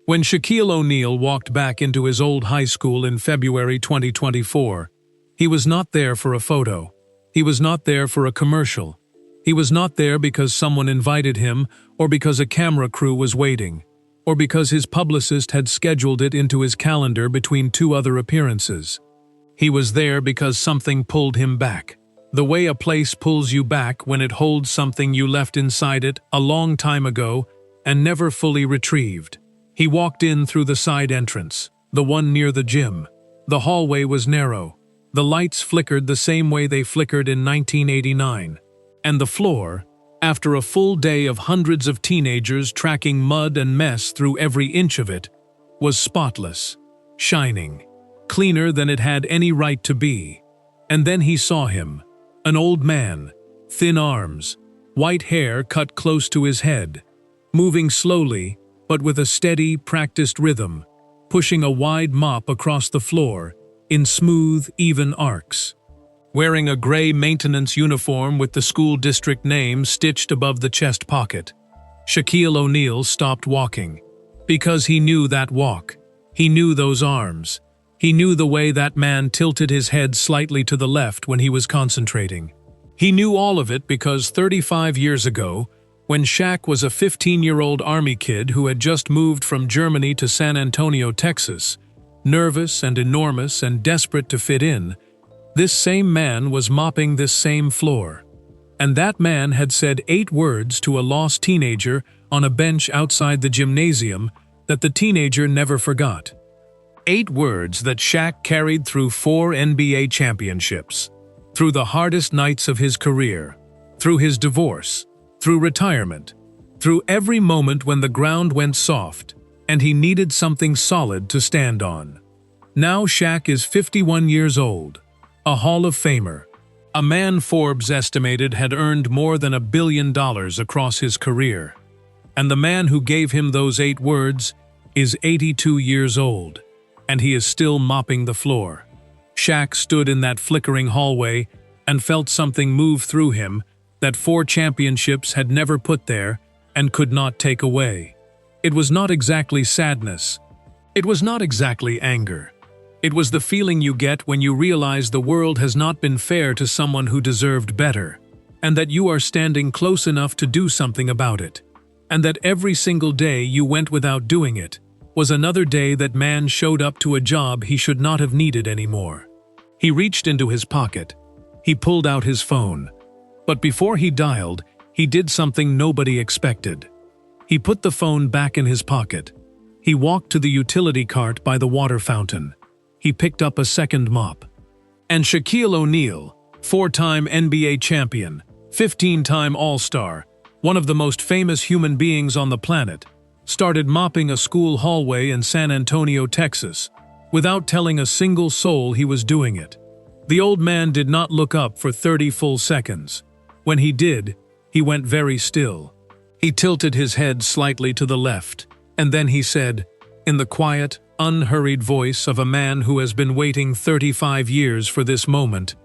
When Shaquille O'Neal walked back into his old high school in February 2024, he was not there for a photo. He was not there for a commercial. He was not there because someone invited him, or because a camera crew was waiting, or because his publicist had scheduled it into his calendar between two other appearances. He was there because something pulled him back. The way a place pulls you back when it holds something you left inside it a long time ago and never fully retrieved. He walked in through the side entrance, the one near the gym. The hallway was narrow. The lights flickered the same way they flickered in 1989. And the floor, after a full day of hundreds of teenagers tracking mud and mess through every inch of it, was spotless, shining, cleaner than it had any right to be. And then he saw him, an old man, thin arms, white hair cut close to his head, moving slowly but with a steady, practiced rhythm, pushing a wide mop across the floor in smooth, even arcs. Wearing a gray maintenance uniform with the school district name stitched above the chest pocket, Shaquille O'Neal stopped walking. Because he knew that walk. He knew those arms. He knew the way that man tilted his head slightly to the left when he was concentrating. He knew all of it because 35 years ago, when Shaq was a 15-year-old Army kid who had just moved from Germany to San Antonio, Texas, nervous and enormous and desperate to fit in, this same man was mopping this same floor. And that man had said 8 words to a lost teenager on a bench outside the gymnasium that the teenager never forgot. 8 words that Shaq carried through 4 NBA championships, through the hardest nights of his career, through his divorce, through retirement, through every moment when the ground went soft and he needed something solid to stand on. Now Shaq is 51 years old, a Hall of Famer, a man Forbes estimated had earned more than $1 billion across his career. And the man who gave him those 8 words is 82 years old, and he is still mopping the floor. Shaq stood in that flickering hallway and felt something move through him that 4 championships had never put there and could not take away. It was not exactly sadness. It was not exactly anger. It was the feeling you get when you realize the world has not been fair to someone who deserved better, and that you are standing close enough to do something about it, and that every single day you went without doing it was another day that man showed up to a job he should not have needed anymore. He reached into his pocket. He pulled out his phone. But before he dialed, he did something nobody expected. He put the phone back in his pocket. He walked to the utility cart by the water fountain. He picked up a second mop. And Shaquille O'Neal, 4-time NBA champion, 15-time All-Star, one of the most famous human beings on the planet, started mopping a school hallway in San Antonio, Texas, without telling a single soul he was doing it. The old man did not look up for 30 full seconds. When he did, he went very still. He tilted his head slightly to the left, and then he said, in the quiet, unhurried voice of a man who has been waiting 35 years for this moment,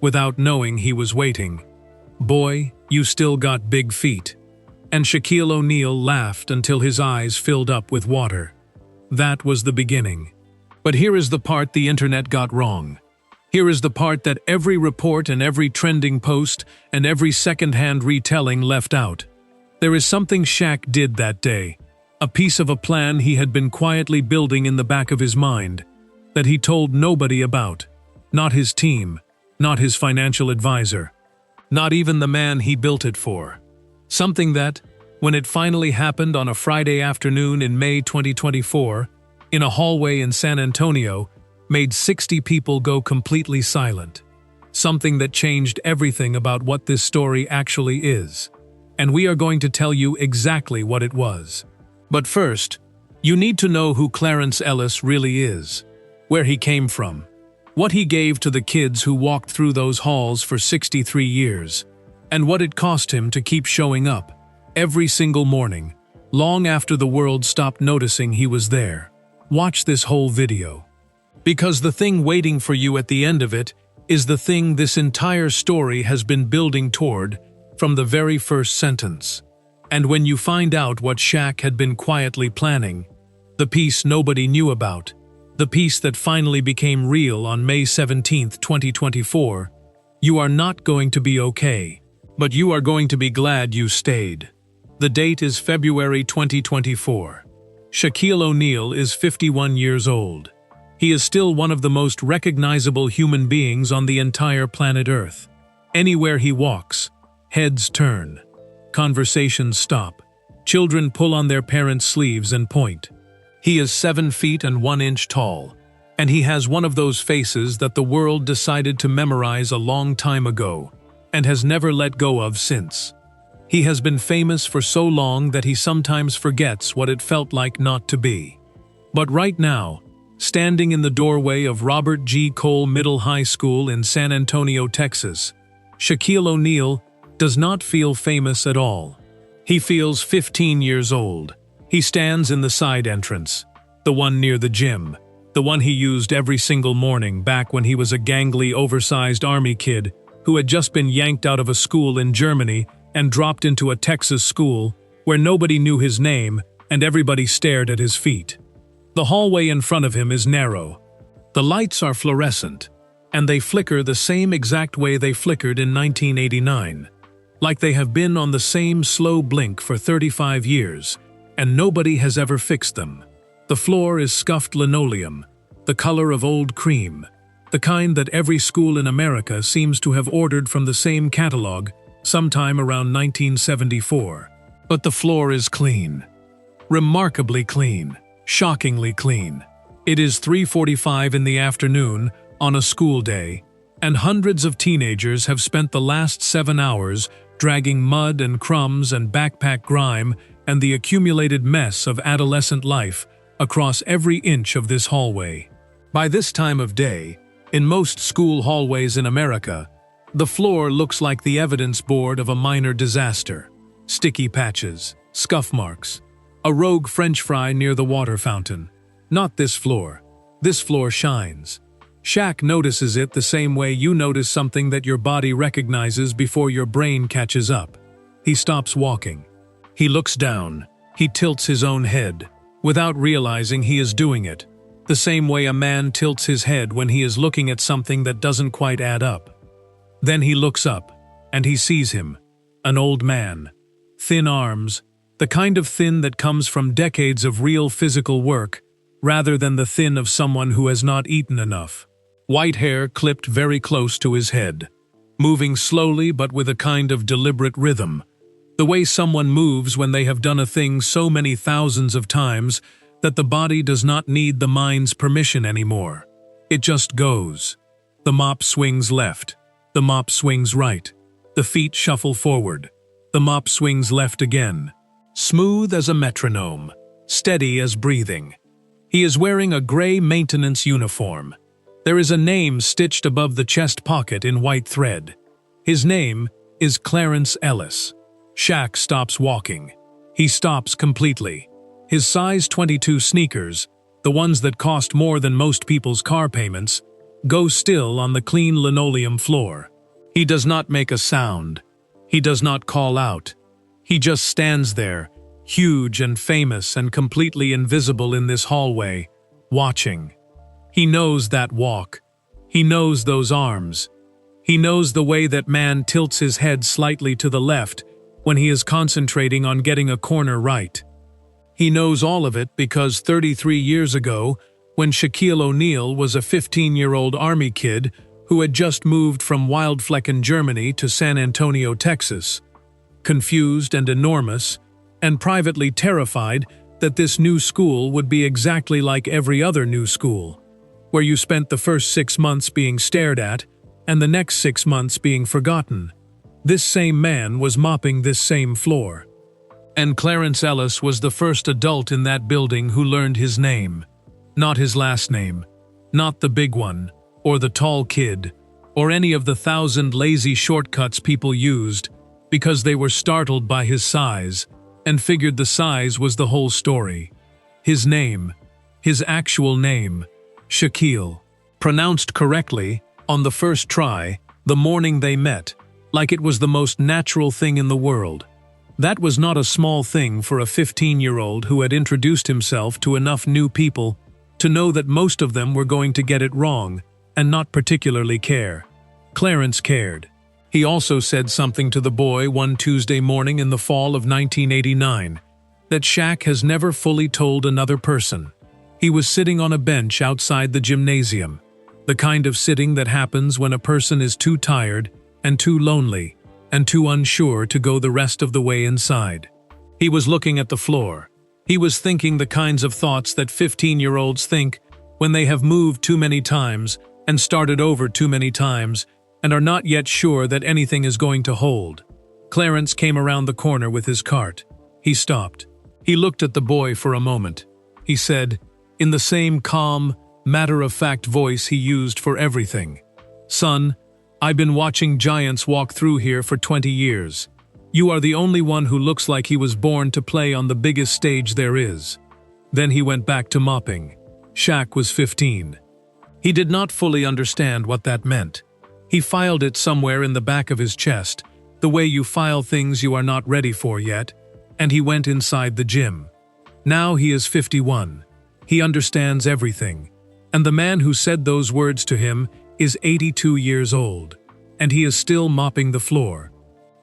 without knowing he was waiting, "Boy, you still got big feet." And Shaquille O'Neal laughed until his eyes filled up with water. That was the beginning. But here is the part the internet got wrong. Here is the part that every report and every trending post and every second-hand retelling left out. There is something Shaq did that day, a piece of a plan he had been quietly building in the back of his mind, that he told nobody about, not his team, not his financial advisor, not even the man he built it for. Something that, when it finally happened on a Friday afternoon in May 2024, in a hallway in San Antonio, made 60 people go completely silent. Something that changed everything about what this story actually is. And we are going to tell you exactly what it was. But first, you need to know who Clarence Ellis really is, where he came from, what he gave to the kids who walked through those halls for 63 years, and what it cost him to keep showing up, every single morning, long after the world stopped noticing he was there. Watch this whole video. Because the thing waiting for you at the end of it is the thing this entire story has been building toward from the very first sentence. And when you find out what Shaq had been quietly planning, The piece nobody knew about. The piece that finally became real on May 17, 2024. You are not going to be okay, but you are going to be glad you stayed. The date is February 2024. Shaquille O'Neal is 51 years old. He is still one of the most recognizable human beings on the entire planet Earth. Anywhere he walks, heads turn. Conversations stop. Children pull on their parents' sleeves and point. He is 7 feet and 1 inch tall, and he has one of those faces that the world decided to memorize a long time ago, and has never let go of since. He has been famous for so long that he sometimes forgets what it felt like not to be. But right now, standing in the doorway of Robert G. Cole Middle High School in San Antonio, Texas, Shaquille O'Neal does not feel famous at all. He feels 15 years old. He stands in the side entrance, the one near the gym, the one he used every single morning back when he was a gangly, oversized army kid who had just been yanked out of a school in Germany and dropped into a Texas school where nobody knew his name and everybody stared at his feet. The hallway in front of him is narrow. The lights are fluorescent, and they flicker the same exact way they flickered in 1989, like they have been on the same slow blink for 35 years, and nobody has ever fixed them. The floor is scuffed linoleum, the color of old cream, the kind that every school in America seems to have ordered from the same catalog sometime around 1974. But the floor is clean. Remarkably clean. Shockingly clean. It is 3:45 in the afternoon on a school day, and hundreds of teenagers have spent the last 7 hours dragging mud and crumbs and backpack grime and the accumulated mess of adolescent life across every inch of this hallway. By this time of day, in most school hallways in America, the floor looks like the evidence board of a minor disaster. Sticky patches, scuff marks, a rogue French fry near the water fountain. Not this floor. This floor shines. Shaq notices it the same way you notice something that your body recognizes before your brain catches up. He stops walking. He looks down. He tilts his own head, without realizing he is doing it, the same way a man tilts his head when he is looking at something that doesn't quite add up. Then he looks up, and he sees him, an old man. Thin arms, the kind of thin that comes from decades of real physical work, rather than the thin of someone who has not eaten enough. White hair clipped very close to his head, moving slowly but with a kind of deliberate rhythm, the way someone moves when they have done a thing so many thousands of times that the body does not need the mind's permission anymore. It just goes. The mop swings left. The mop swings right. The feet shuffle forward. The mop swings left again. Smooth as a metronome, steady as breathing. He is wearing a gray maintenance uniform. There is a name stitched above the chest pocket in white thread. His name is Clarence Ellis. Shaq stops walking. He stops completely. His size 22 sneakers, the ones that cost more than most people's car payments, go still on the clean linoleum floor. He does not make a sound. He does not call out. He just stands there, huge and famous and completely invisible in this hallway, watching. He knows that walk. He knows those arms. He knows the way that man tilts his head slightly to the left when he is concentrating on getting a corner right. He knows all of it because 33 years ago, when Shaquille O'Neal was a 15-year-old army kid who had just moved from Wildflecken, Germany to San Antonio, Texas, confused and enormous, and privately terrified that this new school would be exactly like every other new school, where you spent the first 6 months being stared at and the next 6 months being forgotten. This same man was mopping this same floor. And Clarence Ellis was the first adult in that building who learned his name. Not his last name, not the big one, or the tall kid, or any of the 1,000 lazy shortcuts people used because they were startled by his size and figured the size was the whole story. His name, his actual name, Shaquille, pronounced correctly on the first try, the morning they met, like it was the most natural thing in the world. That was not a small thing for a 15-year-old who had introduced himself to enough new people to know that most of them were going to get it wrong and not particularly care. Clarence cared. He also said something to the boy one Tuesday morning in the fall of 1989 that Shaq has never fully told another person. He was sitting on a bench outside the gymnasium, the kind of sitting that happens when a person is too tired and too lonely and too unsure to go the rest of the way inside. He was looking at the floor. He was thinking the kinds of thoughts that 15-year-olds think when they have moved too many times and started over too many times and are not yet sure that anything is going to hold. Clarence came around the corner with his cart. He stopped. He looked at the boy for a moment. He said, in the same calm, matter-of-fact voice he used for everything, "Son, I've been watching giants walk through here for 20 years. You are the only one who looks like he was born to play on the biggest stage there is." Then he went back to mopping. Shaq was 15. He did not fully understand what that meant. He filed it somewhere in the back of his chest, the way you file things you are not ready for yet, and he went inside the gym. Now he is 51. He understands everything, and the man who said those words to him is 82 years old, and he is still mopping the floor.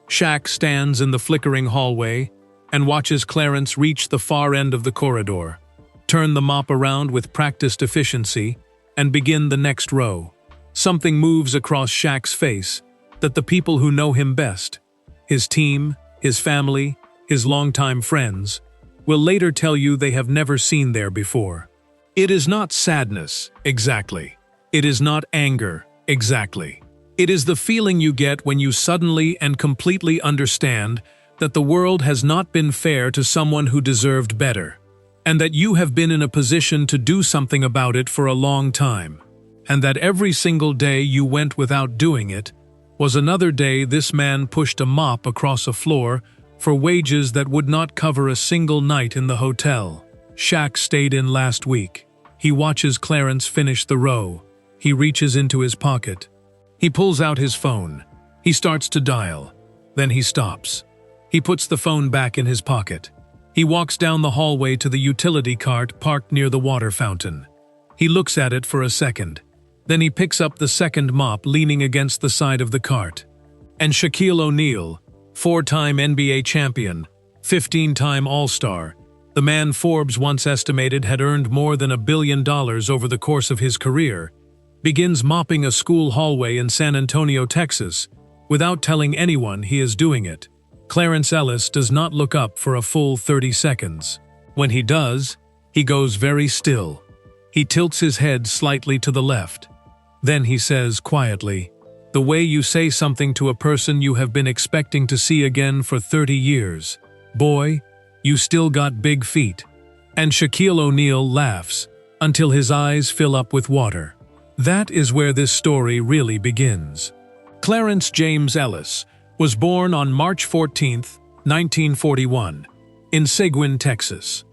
Shaq stands in the flickering hallway and watches Clarence reach the far end of the corridor, turn the mop around with practiced efficiency, and begin the next row. Something moves across Shaq's face that the people who know him best, his team, his family, his longtime friends, will later tell you they have never seen there before. It is not sadness, exactly. It is not anger, exactly. It is the feeling you get when you suddenly and completely understand that the world has not been fair to someone who deserved better, and that you have been in a position to do something about it for a long time, and that every single day you went without doing it was another day this man pushed a mop across a floor for wages that would not cover a single night in the hotel Shaq stayed in last week. He watches Clarence finish the row. He reaches into his pocket. He pulls out his phone. He starts to dial. Then he stops. He puts the phone back in his pocket. He walks down the hallway to the utility cart parked near the water fountain. He looks at it for a second. Then he picks up the second mop leaning against the side of the cart. And Shaquille O'Neal, 4-time NBA champion, 15-time All-Star, the man Forbes once estimated had earned more than $1 billion over the course of his career, begins mopping a school hallway in San Antonio, Texas, without telling anyone he is doing it. Clarence Ellis does not look up for a full 30 seconds. When he does, he goes very still. He tilts his head slightly to the left. Then he says quietly, "The way you say something to a person you have been expecting to see again for 30 years. Boy, you still got big feet." And Shaquille O'Neal laughs until his eyes fill up with water. That is where this story really begins. Clarence James Ellis was born on March 14, 1941, in Seguin, Texas.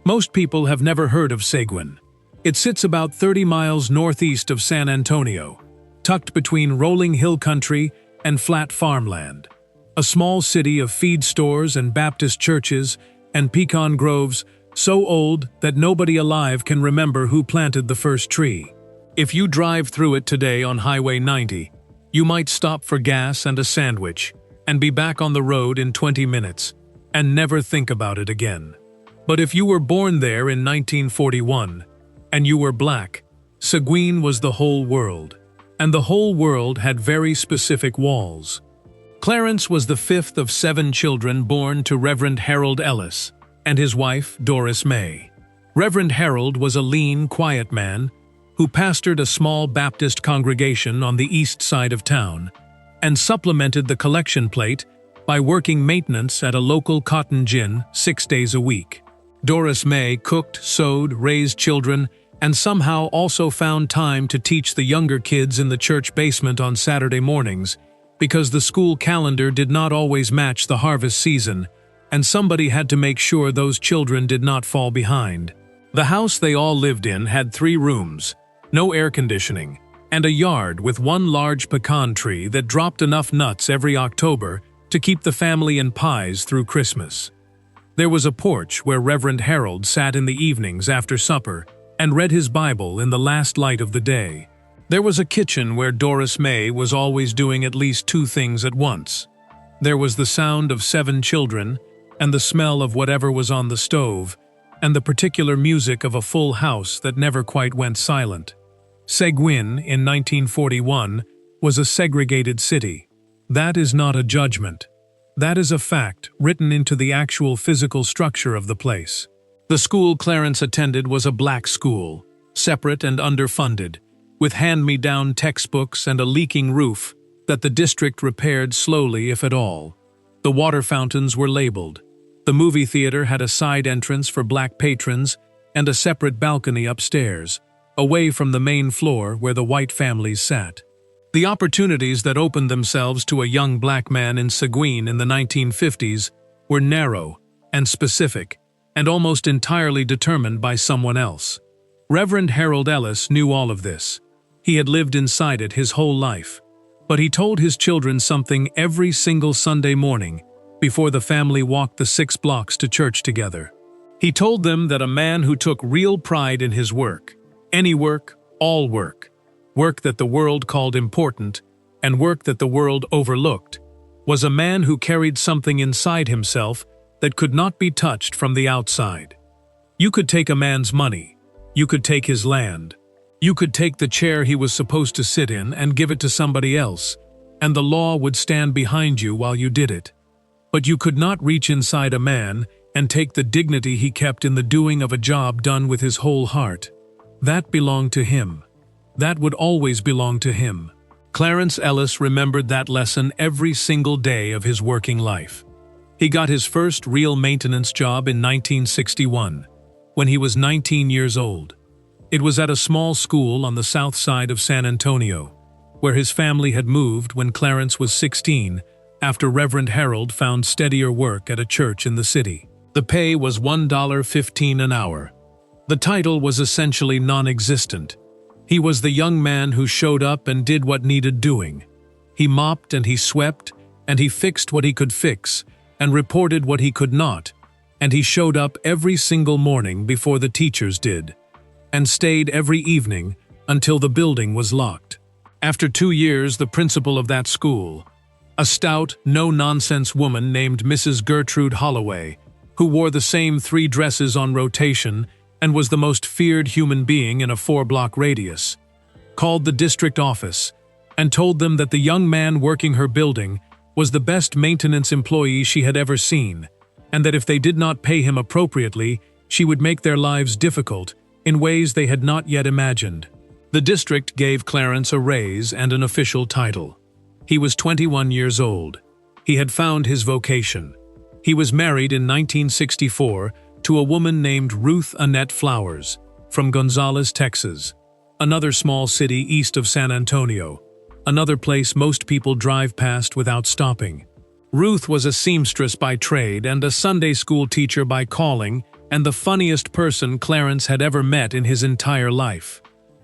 Most people have never heard of Seguin. It sits about 30 miles northeast of San Antonio, tucked between rolling hill country and flat farmland. A small city of feed stores and Baptist churches and pecan groves so old that nobody alive can remember who planted the first tree. If you drive through it today on Highway 90, you might stop for gas and a sandwich and be back on the road in 20 minutes and never think about it again. But if you were born there in 1941 and you were black, Seguin was the whole world, and the whole world had very specific walls. Clarence was the fifth of 7 children born to Reverend Harold Ellis and his wife, Doris May. Reverend Harold was a lean, quiet man who pastored a small Baptist congregation on the east side of town and supplemented the collection plate by working maintenance at a local cotton gin 6 days a week. Doris May cooked, sewed, raised children, and somehow also found time to teach the younger kids in the church basement on Saturday mornings because the school calendar did not always match the harvest season, and somebody had to make sure those children did not fall behind. The house they all lived in had 3 rooms, no air conditioning, and a yard with one large pecan tree that dropped enough nuts every October to keep the family in pies through Christmas. There was a porch where Reverend Harold sat in the evenings after supper and read his Bible in the last light of the day. There was a kitchen where Doris May was always doing at least two things at once. There was the sound of 7 children, and the smell of whatever was on the stove, and the particular music of a full house that never quite went silent. Seguin, in 1941, was a segregated city. That is not a judgment. That is a fact written into the actual physical structure of the place. The school Clarence attended was a black school, separate and underfunded, with hand-me-down textbooks and a leaking roof that the district repaired slowly if at all. The water fountains were labeled. The movie theater had a side entrance for black patrons and a separate balcony upstairs, away from the main floor where the white families sat. The opportunities that opened themselves to a young black man in Seguin in the 1950s were narrow and specific, and almost entirely determined by someone else. Reverend Harold Ellis knew all of this. He had lived inside it his whole life. But he told his children something every single Sunday morning before the family walked the 6 blocks to church together. He told them that a man who took real pride in his work, any work, all work, work that the world called important, and work that the world overlooked, was a man who carried something inside himself that could not be touched from the outside. You could take a man's money, you could take his land, you could take the chair he was supposed to sit in and give it to somebody else, and the law would stand behind you while you did it. But you could not reach inside a man and take the dignity he kept in the doing of a job done with his whole heart. That belonged to him. That would always belong to him. Clarence Ellis remembered that lesson every single day of his working life. He got his first real maintenance job in 1961, when he was 19 years old. It was at a small school on the south side of San Antonio, where his family had moved when Clarence was 16 after Reverend Harold found steadier work at a church in the city. The pay was $1.15 an hour. The title was essentially non-existent. He was the young man who showed up and did what needed doing. He mopped and he swept, and he fixed what he could fix, and reported what he could not, and he showed up every single morning before the teachers did, and stayed every evening until the building was locked. After 2 years, the principal of that school, a stout, no-nonsense woman named Mrs. Gertrude Holloway, who wore the same 3 dresses on rotation and was the most feared human being in a 4-block radius, called the district office and told them that the young man working her building was the best maintenance employee she had ever seen, and that if they did not pay him appropriately, she would make their lives difficult in ways they had not yet imagined. The district gave Clarence a raise and an official title. He was 21 years old. He had found his vocation. He was married in 1964 to a woman named Ruth Annette Flowers from Gonzales, Texas, another small city east of San Antonio, another place most people drive past without stopping. Ruth was a seamstress by trade and a Sunday school teacher by calling, and the funniest person Clarence had ever met in his entire life.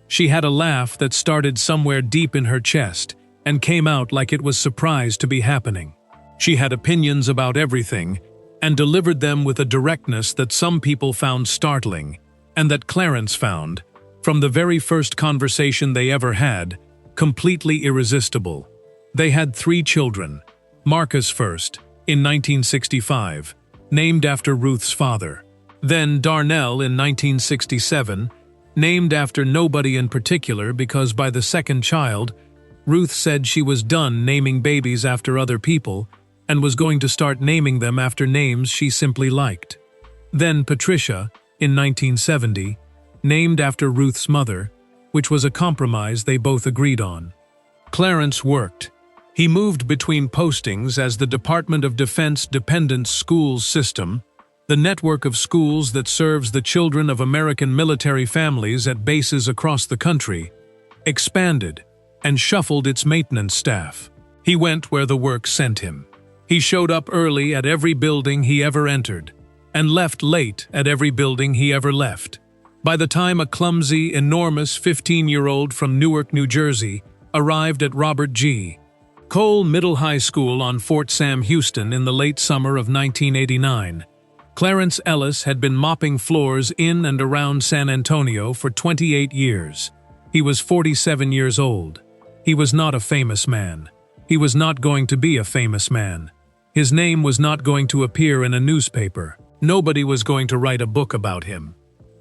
She had a laugh that started somewhere deep in her chest and came out like it was surprised to be happening. She had opinions about everything and delivered them with a directness that some people found startling, and that Clarence found, from the very first conversation they ever had, completely irresistible. They had 3 children, Marcus first, in 1965, named after Ruth's father. Then Darnell in 1967, named after nobody in particular because by the second child, Ruth said she was done naming babies after other people and was going to start naming them after names she simply liked. Then Patricia, in 1970, named after Ruth's mother, which was a compromise they both agreed on. Clarence worked. He moved between postings as the Department of Defense Dependent Schools System, the network of schools that serves the children of American military families at bases across the country, expanded and shuffled its maintenance staff. He went where the work sent him. He showed up early at every building he ever entered, and left late at every building he ever left. By the time a clumsy, enormous 15-year-old from Newark, New Jersey, arrived at Robert G. Cole Middle High School on Fort Sam Houston in the late summer of 1989. Clarence Ellis had been mopping floors in and around San Antonio for 28 years. He was 47 years old. He was not a famous man. He was not going to be a famous man. His name was not going to appear in a newspaper. Nobody was going to write a book about him.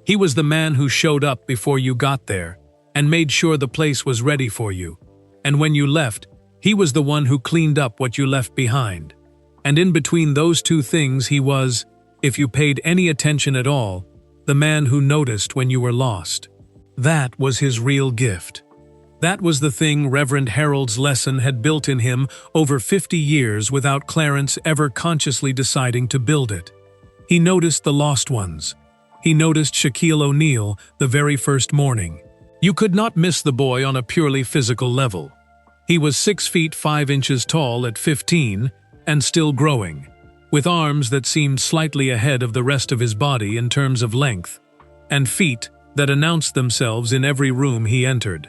He was the man who showed up before you got there and made sure the place was ready for you. And when you left, he was the one who cleaned up what you left behind. And in between those two things he was, if you paid any attention at all, the man who noticed when you were lost. That was his real gift. That was the thing Reverend Harold's lesson had built in him over 50 years without Clarence ever consciously deciding to build it. He noticed the lost ones. He noticed Shaquille O'Neal the very first morning. You could not miss the boy on a purely physical level. He was 6 feet 5 inches tall at 15 and still growing, with arms that seemed slightly ahead of the rest of his body in terms of length, and feet that announced themselves in every room he entered.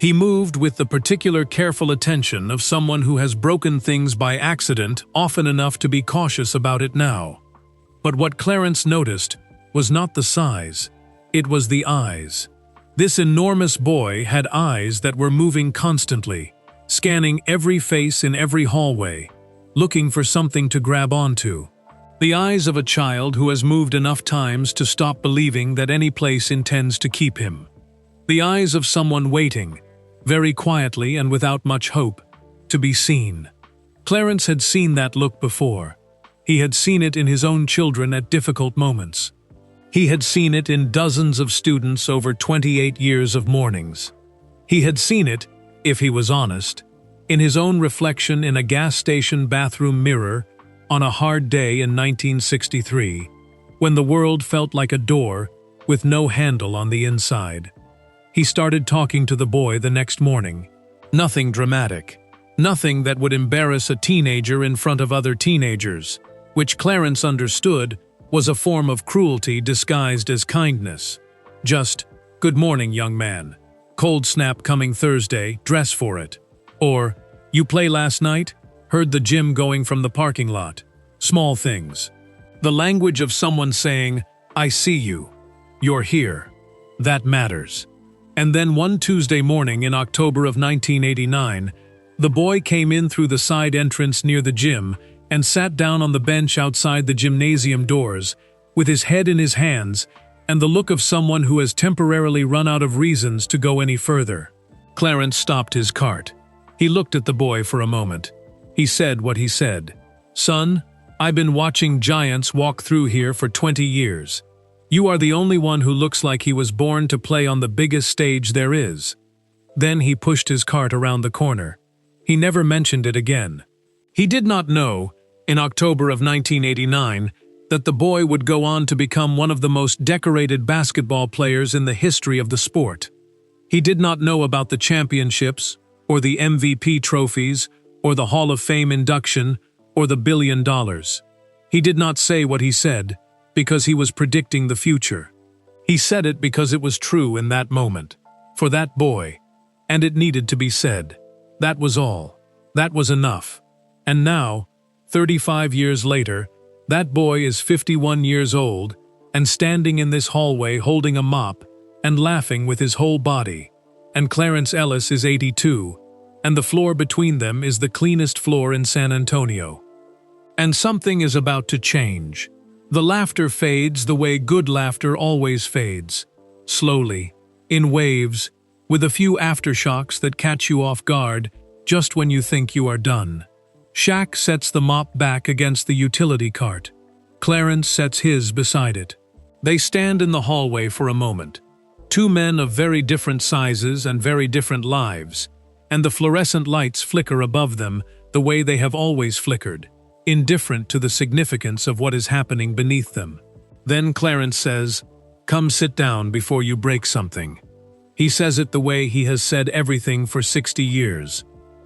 He moved with the particular careful attention of someone who has broken things by accident often enough to be cautious about it now. But what Clarence noticed was not the size, it was the eyes. This enormous boy had eyes that were moving constantly, scanning every face in every hallway, looking for something to grab onto. The eyes of a child who has moved enough times to stop believing that any place intends to keep him. The eyes of someone waiting, very quietly and without much hope, to be seen. Clarence had seen that look before. He had seen it in his own children at difficult moments. He had seen it in dozens of students over 28 years of mornings. He had seen it, if he was honest, in his own reflection in a gas station bathroom mirror on a hard day in 1963, when the world felt like a door with no handle on the inside. He started talking to the boy the next morning. Nothing dramatic. Nothing that would embarrass a teenager in front of other teenagers, which Clarence understood was a form of cruelty disguised as kindness. Just, "Good morning, young man. Cold snap coming Thursday, dress for it." Or, "You play last night? Heard the gym going from the parking lot." Small things. The language of someone saying, "I see you. You're here." That matters. And then one Tuesday morning in October of 1989, the boy came in through the side entrance near the gym and sat down on the bench outside the gymnasium doors, with his head in his hands and the look of someone who has temporarily run out of reasons to go any further. Clarence stopped his cart. He looked at the boy for a moment. He said what he said. "Son, I've been watching giants walk through here for 20 years. You are the only one who looks like he was born to play on the biggest stage there is." Then he pushed his cart around the corner. He never mentioned it again. He did not know, in October of 1989, that the boy would go on to become one of the most decorated basketball players in the history of the sport. He did not know about the championships, or the MVP trophies, or the Hall of Fame induction, or the $1 billion. He did not say what he said, because he was predicting the future. He said it because it was true in that moment, for that boy, and it needed to be said. That was all. That was enough. And now, 35 years later, that boy is 51 years old and standing in this hallway holding a mop and laughing with his whole body. And Clarence Ellis is 82, and the floor between them is the cleanest floor in San Antonio. And something is about to change. The laughter fades the way good laughter always fades. Slowly, in waves, with a few aftershocks that catch you off guard just when you think you are done. Shaq sets the mop back against the utility cart. Clarence sets his beside it. They stand in the hallway for a moment. Two men of very different sizes and very different lives, and the fluorescent lights flicker above them the way they have always flickered, indifferent to the significance of what is happening beneath them. Then Clarence says, "Come sit down before you break something." He says it the way he has said everything for 60 years.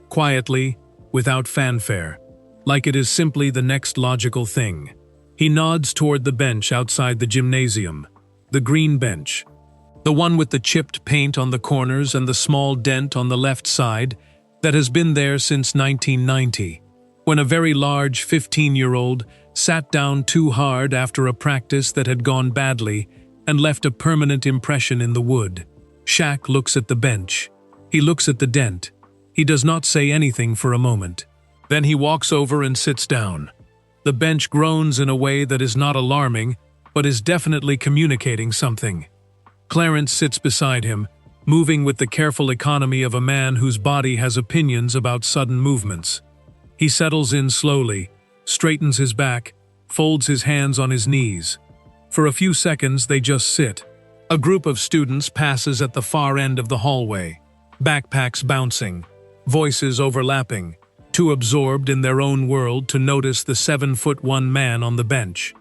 Quietly, without fanfare, like it is simply the next logical thing. He nods toward the bench outside the gymnasium, the green bench. The one with the chipped paint on the corners and the small dent on the left side that has been there since 1990, when a very large 15-year-old sat down too hard after a practice that had gone badly and left a permanent impression in the wood. Shaq looks at the bench. He looks at the dent. He does not say anything for a moment. Then he walks over and sits down. The bench groans in a way that is not alarming, but is definitely communicating something. Clarence sits beside him, moving with the careful economy of a man whose body has opinions about sudden movements. He settles in slowly, straightens his back, folds his hands on his knees. For a few seconds they just sit. A group of students passes at the far end of the hallway, backpacks bouncing, voices overlapping, too absorbed in their own world to notice the 7'1" man on the bench.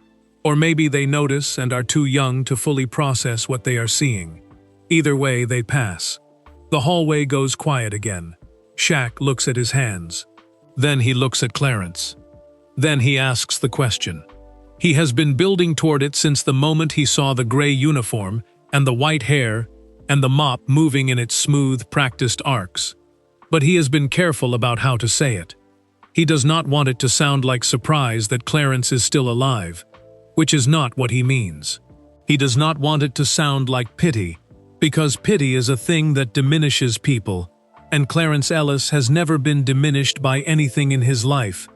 Or maybe they notice and are too young to fully process what they are seeing. Either way, they pass. The hallway goes quiet again. Shaq looks at his hands. Then he looks at Clarence. Then he asks the question. He has been building toward it since the moment he saw the gray uniform and the white hair and the mop moving in its smooth, practiced arcs. But he has been careful about how to say it. He does not want it to sound like surprise that Clarence is still alive, which is not what he means. He does not want it to sound like pity, because pity is a thing that diminishes people, and Clarence Ellis has never been diminished by anything in his life,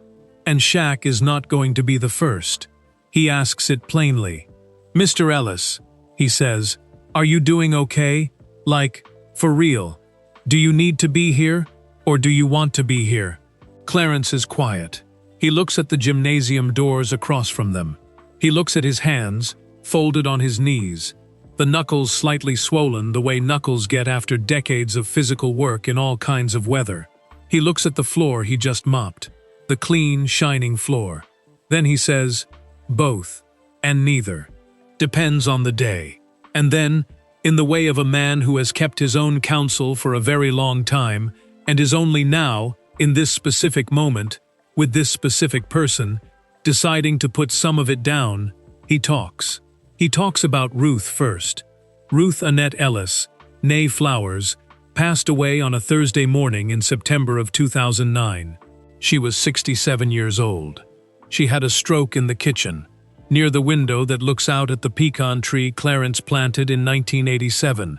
and Shaq is not going to be the first. He asks it plainly. "Mr. Ellis," he says, "are you doing okay? Like, for real? Do you need to be here, or do you want to be here?" Clarence is quiet. He looks at the gymnasium doors across from them. He looks at his hands, folded on his knees, the knuckles slightly swollen the way knuckles get after decades of physical work in all kinds of weather. He looks at the floor he just mopped, the clean, shining floor. Then he says, "Both, and neither. Depends on the day." And then, in the way of a man who has kept his own counsel for a very long time, and is only now, in this specific moment, with this specific person, deciding to put some of it down, he talks. He talks about Ruth first. Ruth Annette Ellis, née Flowers, passed away on a Thursday morning in September of 2009. She was 67 years old. She had a stroke in the kitchen, near the window that looks out at the pecan tree Clarence planted in 1987,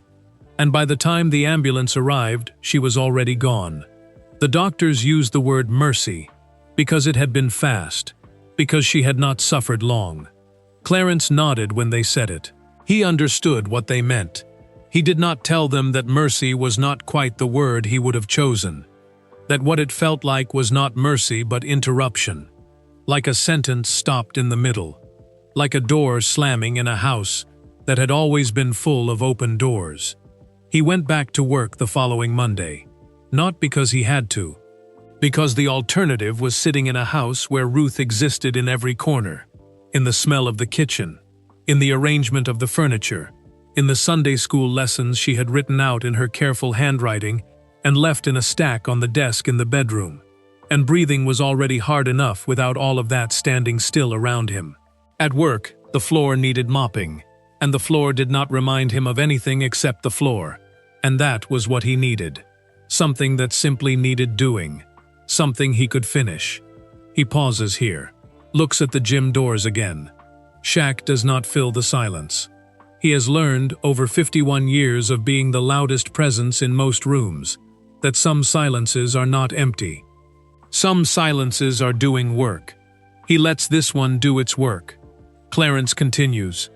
and by the time the ambulance arrived, she was already gone. The doctors used the word mercy, because it had been fast, because she had not suffered long. Clarence nodded when they said it. He understood what they meant. He did not tell them that mercy was not quite the word he would have chosen, that what it felt like was not mercy but interruption, like a sentence stopped in the middle, like a door slamming in a house that had always been full of open doors. He went back to work the following Monday, not because he had to, because the alternative was sitting in a house where Ruth existed in every corner, in the smell of the kitchen, in the arrangement of the furniture, in the Sunday school lessons she had written out in her careful handwriting and left in a stack on the desk in the bedroom. And breathing was already hard enough without all of that standing still around him. At work, the floor needed mopping, and the floor did not remind him of anything except the floor, and that was what he needed. Something that simply needed doing, something he could finish. He pauses here, looks at the gym doors again. Shaq does not fill the silence. He has learned, over 51 years of being the loudest presence in most rooms, that some silences are not empty. Some silences are doing work. He lets this one do its work. Clarence continues.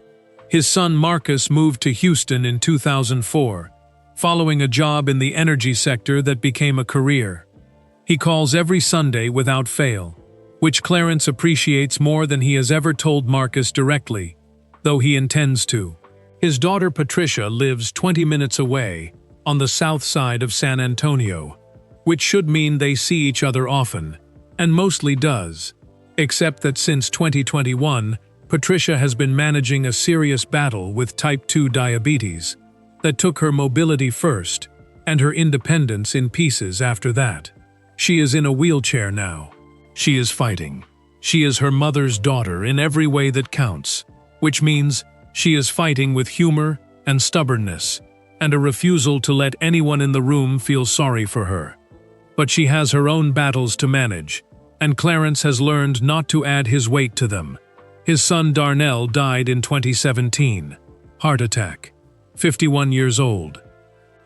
His son Marcus moved to Houston in 2004, following a job in the energy sector that became a career. He calls every Sunday without fail, which Clarence appreciates more than he has ever told Marcus directly, though he intends to. His daughter Patricia lives 20 minutes away, on the south side of San Antonio, which should mean they see each other often, and mostly does, except that since 2021, Patricia has been managing a serious battle with type 2 diabetes that took her mobility first and her independence in pieces after that. She is in a wheelchair now. She is fighting. She is her mother's daughter in every way that counts, which means she is fighting with humor and stubbornness, and a refusal to let anyone in the room feel sorry for her. but she has her own battles to manage, and Clarence has learned not to add his weight to them. His son Darnell died in 2017. Heart attack. 51 years old.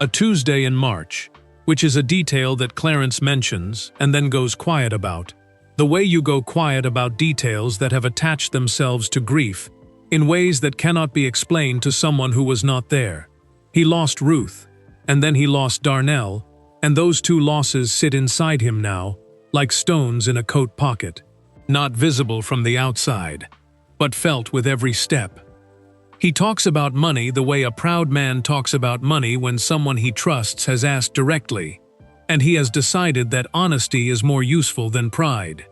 A Tuesday in March, which is a detail that Clarence mentions and then goes quiet about. The way you go quiet about details that have attached themselves to grief in ways that cannot be explained to someone who was not there. He lost Ruth, and then he lost Darnell, and those two losses sit inside him now, like stones in a coat pocket, not visible from the outside, but felt with every step. He talks about money the way a proud man talks about money when someone he trusts has asked directly, and he has decided that honesty is more useful than pride.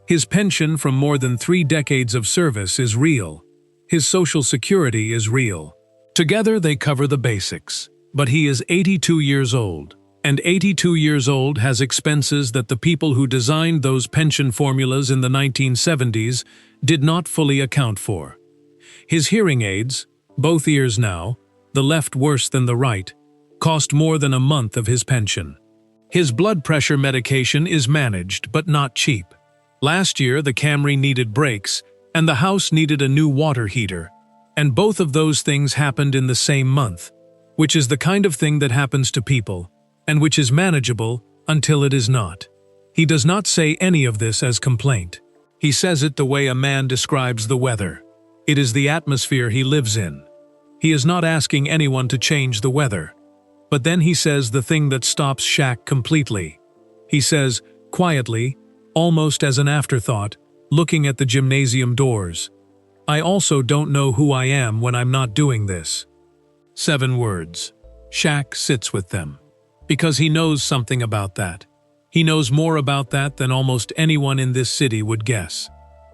His pension from more than 3 decades of service is real. His Social Security is real. Together they cover the basics, but he is 82 years old, and 82 years old has expenses that the people who designed those pension formulas in the 1970s did not fully account for. His hearing aids, both ears now, the left worse than the right, cost more than a month of his pension. His blood pressure medication is managed but not cheap. Last year the Camry needed brakes and the house needed a new water heater, and both of those things happened in the same month, which is the kind of thing that happens to people, and which is manageable until it is not. He does not say any of this as complaint. He says it the way a man describes the weather. It is the atmosphere he lives in. He is not asking anyone to change the weather. But then he says the thing that stops Shaq completely. He says, quietly, almost as an afterthought, looking at the gymnasium doors, "I also don't know who I am when I'm not doing this." 7 words. Shaq sits with them. Because he knows something about that. He knows more about that than almost anyone in this city would guess.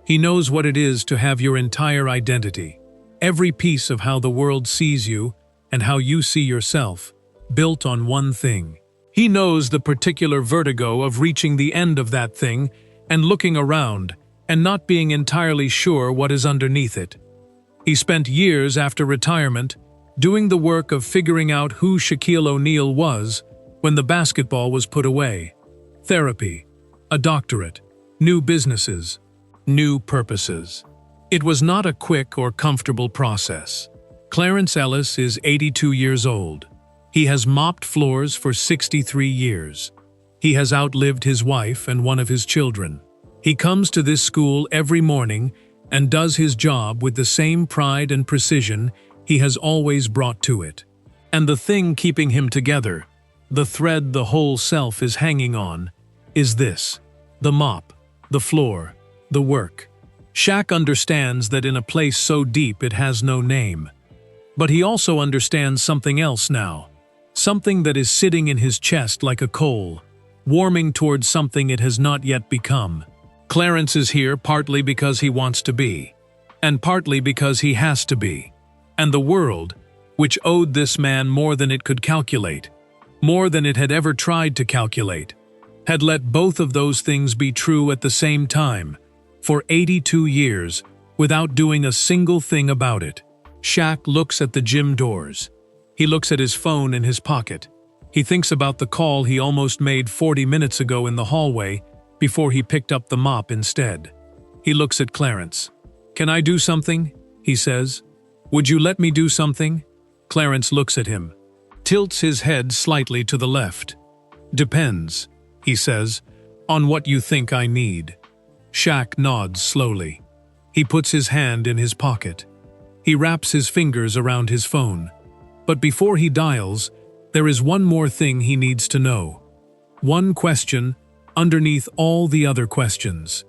He knows what it is to have your entire identity, every piece of how the world sees you and how you see yourself, built on one thing. He knows the particular vertigo of reaching the end of that thing and looking around and not being entirely sure what is underneath it. He spent years after retirement doing the work of figuring out who Shaquille O'Neal was when the basketball was put away. Therapy, a doctorate, new businesses, new purposes. It was not a quick or comfortable process. Clarence Ellis is 82 years old. He has mopped floors for 63 years. He has outlived his wife and one of his children. He comes to this school every morning and does his job with the same pride and precision he has always brought to it. And the thing keeping him together, the thread the whole self is hanging on, is this: the mop, the floor, the work. Shaq understands that in a place so deep it has no name. But he also understands something else now. Something that is sitting in his chest like a coal, warming towards something it has not yet become. Clarence is here partly because he wants to be, and partly because he has to be. And the world, which owed this man more than it could calculate, more than it had ever tried to calculate, had let both of those things be true at the same time, for 82 years, without doing a single thing about it. Shaq looks at the gym doors. He looks at his phone in his pocket. He thinks about the call he almost made 40 minutes ago in the hallway before he picked up the mop instead. He looks at Clarence. "Can I do something?" he says. "Would you let me do something?" Clarence looks at him, tilts his head slightly to the left. "Depends," he says, "on what you think I need." Shaq nods slowly. He puts his hand in his pocket. He wraps his fingers around his phone. But before he dials, there is one more thing he needs to know. One question underneath all the other questions.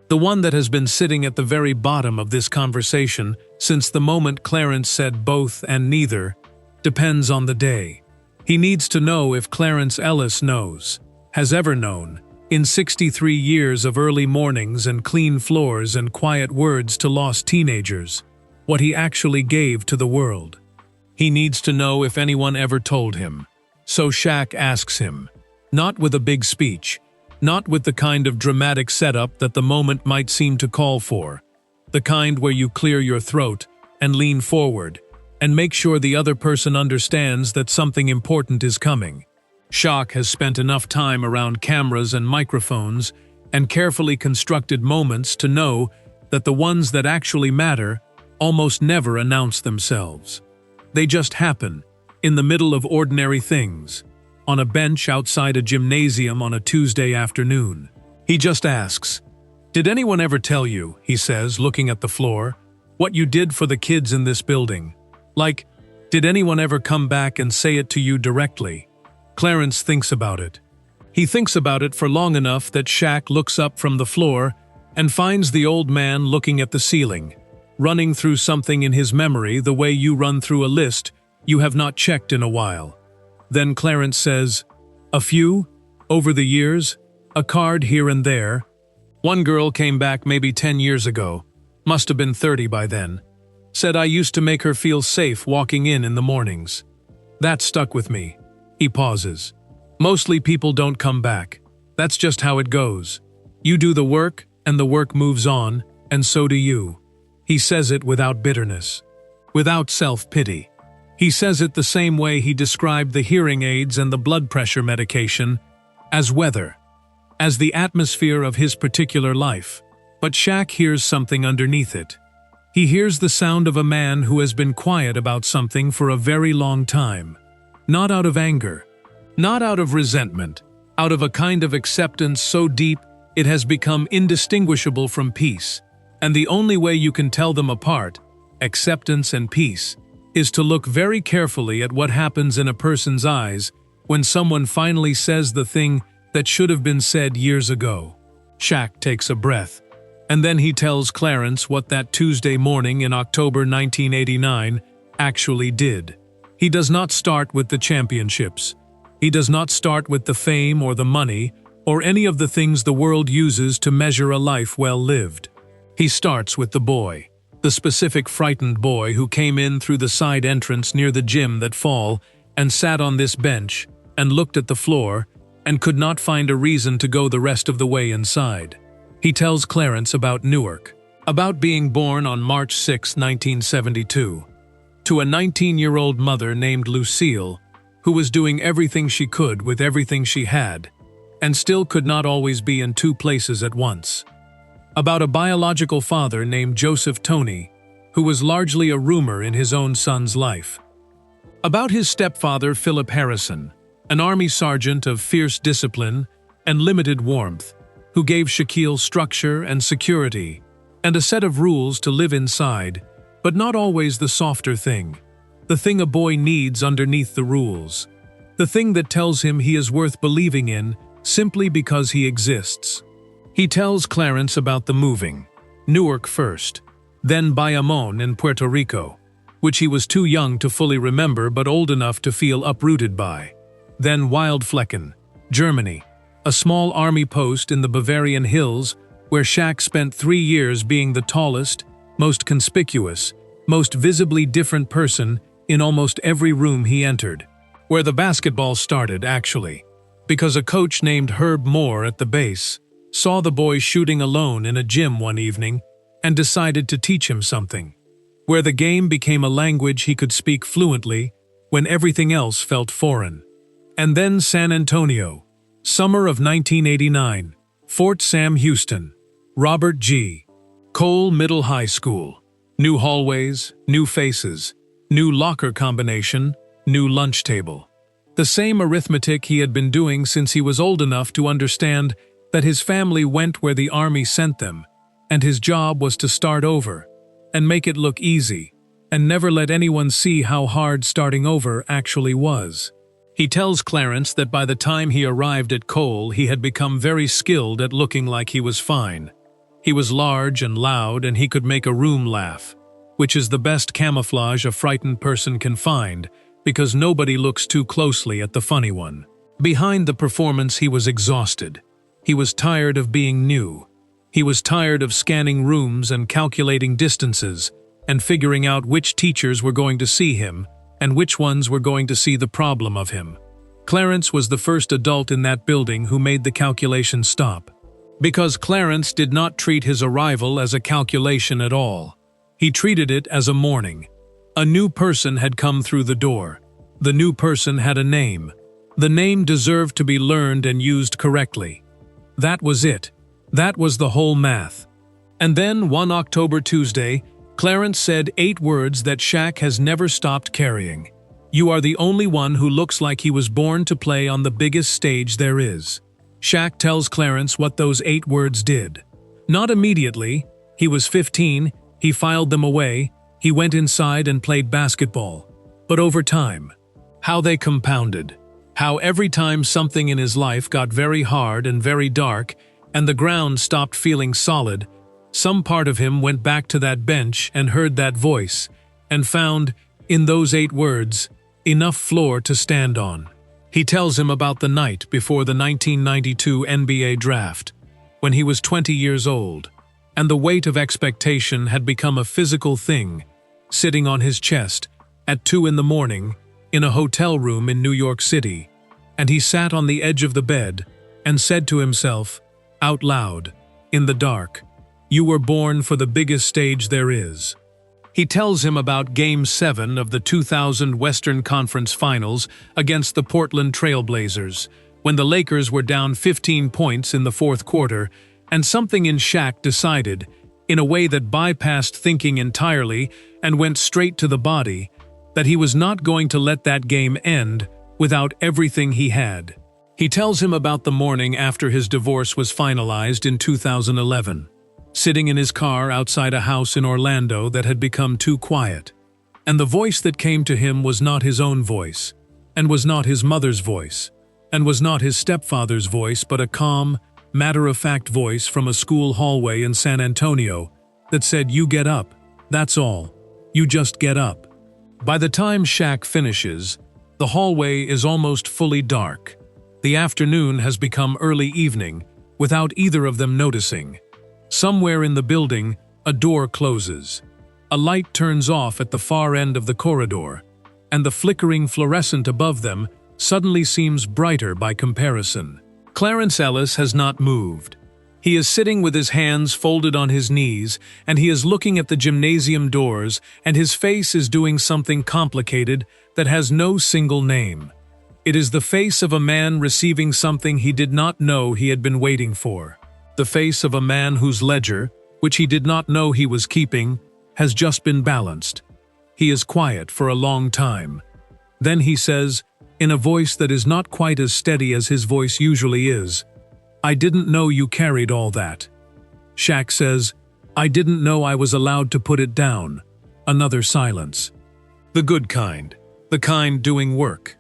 The one that has been sitting at the very bottom of this conversation since the moment Clarence said both and neither, depends on the day. He needs to know if Clarence Ellis knows, has ever known, in 63 years of early mornings and clean floors and quiet words to lost teenagers, what he actually gave to the world. He needs to know if anyone ever told him. So Shaq asks him, not with a big speech, not with the kind of dramatic setup that the moment might seem to call for, the kind where you clear your throat and lean forward and make sure the other person understands that something important is coming. Shaq has spent enough time around cameras and microphones and carefully constructed moments to know that the ones that actually matter almost never announce themselves. They just happen, in the middle of ordinary things, on a bench outside a gymnasium on a Tuesday afternoon. He just asks, "Did anyone ever tell you," he says, looking at the floor, "what you did for the kids in this building? Like, did anyone ever come back and say it to you directly?" Clarence thinks about it. He thinks about it for long enough that Shaq looks up from the floor and finds the old man looking at the ceiling, running through something in his memory the way you run through a list you have not checked in a while. Then Clarence says, "A few, over the years, a card here and there. One girl came back maybe 10 years ago, must have been 30 by then. Said I used to make her feel safe walking in the mornings. That stuck with me." He pauses. "Mostly people don't come back. That's just how it goes. You do the work, and the work moves on, and so do you." He says it without bitterness, without self-pity. He says it the same way he described the hearing aids and the blood pressure medication, as weather, as the atmosphere of his particular life. But Shaq hears something underneath it. He hears the sound of a man who has been quiet about something for a very long time. Not out of anger, not out of resentment, out of a kind of acceptance so deep it has become indistinguishable from peace. And the only way you can tell them apart, acceptance and peace, is to look very carefully at what happens in a person's eyes when someone finally says the thing that should have been said years ago. Shaq takes a breath, and then he tells Clarence what that Tuesday morning in October 1989 actually did. He does not start with the championships. He does not start with the fame or the money or any of the things the world uses to measure a life well lived. He starts with the boy, the specific frightened boy who came in through the side entrance near the gym that fall and sat on this bench and looked at the floor and could not find a reason to go the rest of the way inside. He tells Clarence about Newark, about being born on March 6, 1972. To a 19-year-old mother named Lucille, who was doing everything she could with everything she had, and still could not always be in two places at once. About a biological father named Joseph Tony, who was largely a rumor in his own son's life. About his stepfather Philip Harrison, an army sergeant of fierce discipline and limited warmth, who gave Shaquille structure and security, and a set of rules to live inside, but not always the softer thing, the thing a boy needs underneath the rules, the thing that tells him he is worth believing in simply because he exists. He tells Clarence about the moving, Newark first, then Bayamon in Puerto Rico, which he was too young to fully remember but old enough to feel uprooted by, then Wildflecken, Germany, a small army post in the Bavarian hills where Shaq spent 3 years being the tallest, most conspicuous, most visibly different person in almost every room he entered. Where the basketball started, actually, because a coach named Herb Moore at the base saw the boy shooting alone in a gym one evening and decided to teach him something. Where the game became a language he could speak fluently when everything else felt foreign. And then San Antonio, summer of 1989, Fort Sam Houston, Robert G. Cole Middle High School. New hallways, new faces, new locker combination, new lunch table. The same arithmetic he had been doing since he was old enough to understand that his family went where the army sent them, and his job was to start over, and make it look easy, and never let anyone see how hard starting over actually was. He tells Clarence that by the time he arrived at Cole, he had become very skilled at looking like he was fine. He was large and loud, and he could make a room laugh, which is the best camouflage a frightened person can find, because nobody looks too closely at the funny one. Behind the performance, he was exhausted. He was tired of being new. He was tired of scanning rooms and calculating distances, and figuring out which teachers were going to see him, and which ones were going to see the problem of him. Clarence was the first adult in that building who made the calculation stop. Because Clarence did not treat his arrival as a calculation at all. He treated it as a morning. A new person had come through the door. The new person had a name. The name deserved to be learned and used correctly. That was it. That was the whole math. And then, one October Tuesday, Clarence said 8 words that Shaq has never stopped carrying. "You are the only one who looks like he was born to play on the biggest stage there is." Shaq tells Clarence what those 8 words did. Not immediately. He was 15, he filed them away, he went inside and played basketball. But over time, how they compounded. How every time something in his life got very hard and very dark, and the ground stopped feeling solid, some part of him went back to that bench and heard that voice, and found, in those 8 words, enough floor to stand on. He tells him about the night before the 1992 NBA draft, when he was 20 years old, and the weight of expectation had become a physical thing, sitting on his chest, at 2 in the morning, in a hotel room in New York City, and he sat on the edge of the bed and said to himself, out loud, in the dark, "You were born for the biggest stage there is." He tells him about Game 7 of the 2000 Western Conference Finals against the Portland Trail Blazers, when the Lakers were down 15 points in the 4th quarter, and something in Shaq decided, in a way that bypassed thinking entirely and went straight to the body, that he was not going to let that game end without everything he had. He tells him about the morning after his divorce was finalized in 2011. Sitting in his car outside a house in Orlando that had become too quiet. And the voice that came to him was not his own voice, and was not his mother's voice, and was not his stepfather's voice, but a calm, matter-of-fact voice from a school hallway in San Antonio that said, "You get up, that's all. You just get up." By the time Shaq finishes, the hallway is almost fully dark. The afternoon has become early evening, without either of them noticing. Somewhere in the building, a door closes. A light turns off at the far end of the corridor, and the flickering fluorescent above them suddenly seems brighter by comparison. Clarence Ellis has not moved. He is sitting with his hands folded on his knees, and he is looking at the gymnasium doors, and his face is doing something complicated that has no single name. It is the face of a man receiving something he did not know he had been waiting for. The face of a man whose ledger, which he did not know he was keeping, has just been balanced. He is quiet for a long time. Then he says, in a voice that is not quite as steady as his voice usually is, "I didn't know you carried all that." Shaq says, "I didn't know I was allowed to put it down." Another silence. The good kind. The kind doing work.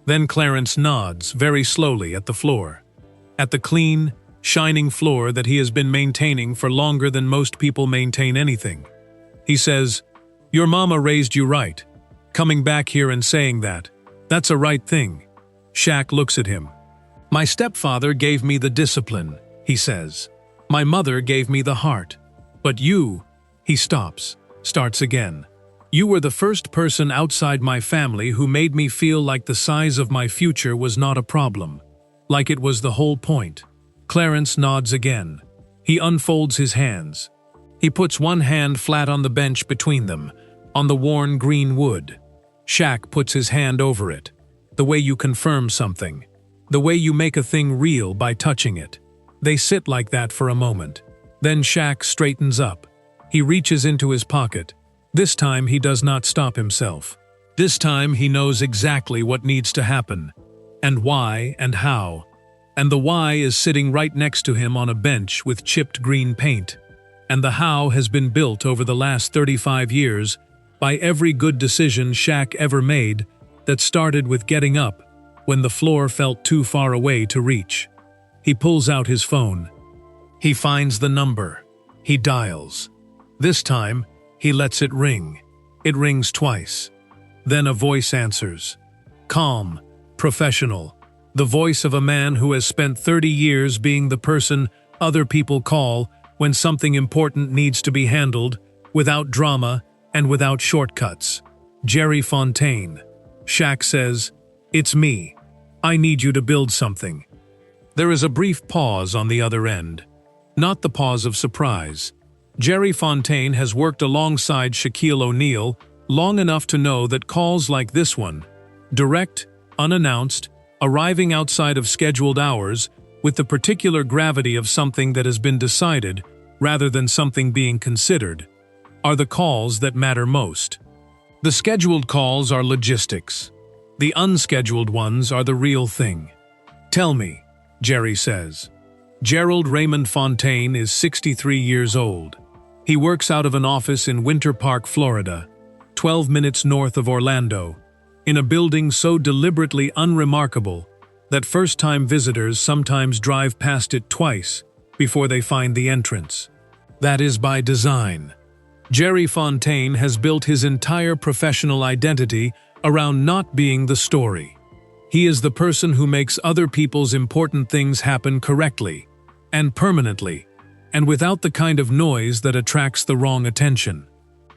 Then Clarence nods very slowly at the floor. At the clean, shining floor that he has been maintaining for longer than most people maintain anything. He says, "Your mama raised you right. Coming back here and saying that. That's a right thing." Shaq looks at him. "My stepfather gave me the discipline," he says. "My mother gave me the heart. But you," he stops, starts again. "You were the first person outside my family who made me feel like the size of my future was not a problem. Like it was the whole point." Clarence nods again. He unfolds his hands. He puts one hand flat on the bench between them, on the worn green wood. Shaq puts his hand over it. The way you confirm something. The way you make a thing real by touching it. They sit like that for a moment. Then Shaq straightens up. He reaches into his pocket. This time he does not stop himself. This time he knows exactly what needs to happen. And why and how. And the why is sitting right next to him on a bench with chipped green paint. And the how has been built over the last 35 years by every good decision Shaq ever made that started with getting up when the floor felt too far away to reach. He pulls out his phone. He finds the number. He dials. This time, he lets it ring. It rings twice. Then a voice answers. Calm, professional. The voice of a man who has spent 30 years being the person other people call when something important needs to be handled, without drama and without shortcuts. Jerry Fontaine. Shaq says, "It's me. I need you to build something." There is a brief pause on the other end. Not the pause of surprise. Jerry Fontaine has worked alongside Shaquille O'Neal long enough to know that calls like this one, direct, unannounced, arriving outside of scheduled hours with the particular gravity of something that has been decided rather than something being considered, are the calls that matter most. The scheduled calls are logistics. The unscheduled ones are the real thing. "Tell me," Jerry says. Gerald Raymond Fontaine is 63 years old. He works out of an office in Winter Park, Florida, 12 minutes north of Orlando, in a building so deliberately unremarkable that first-time visitors sometimes drive past it twice before they find the entrance. That is by design. Jerry Fontaine has built his entire professional identity around not being the story. He is the person who makes other people's important things happen correctly and permanently, and without the kind of noise that attracts the wrong attention.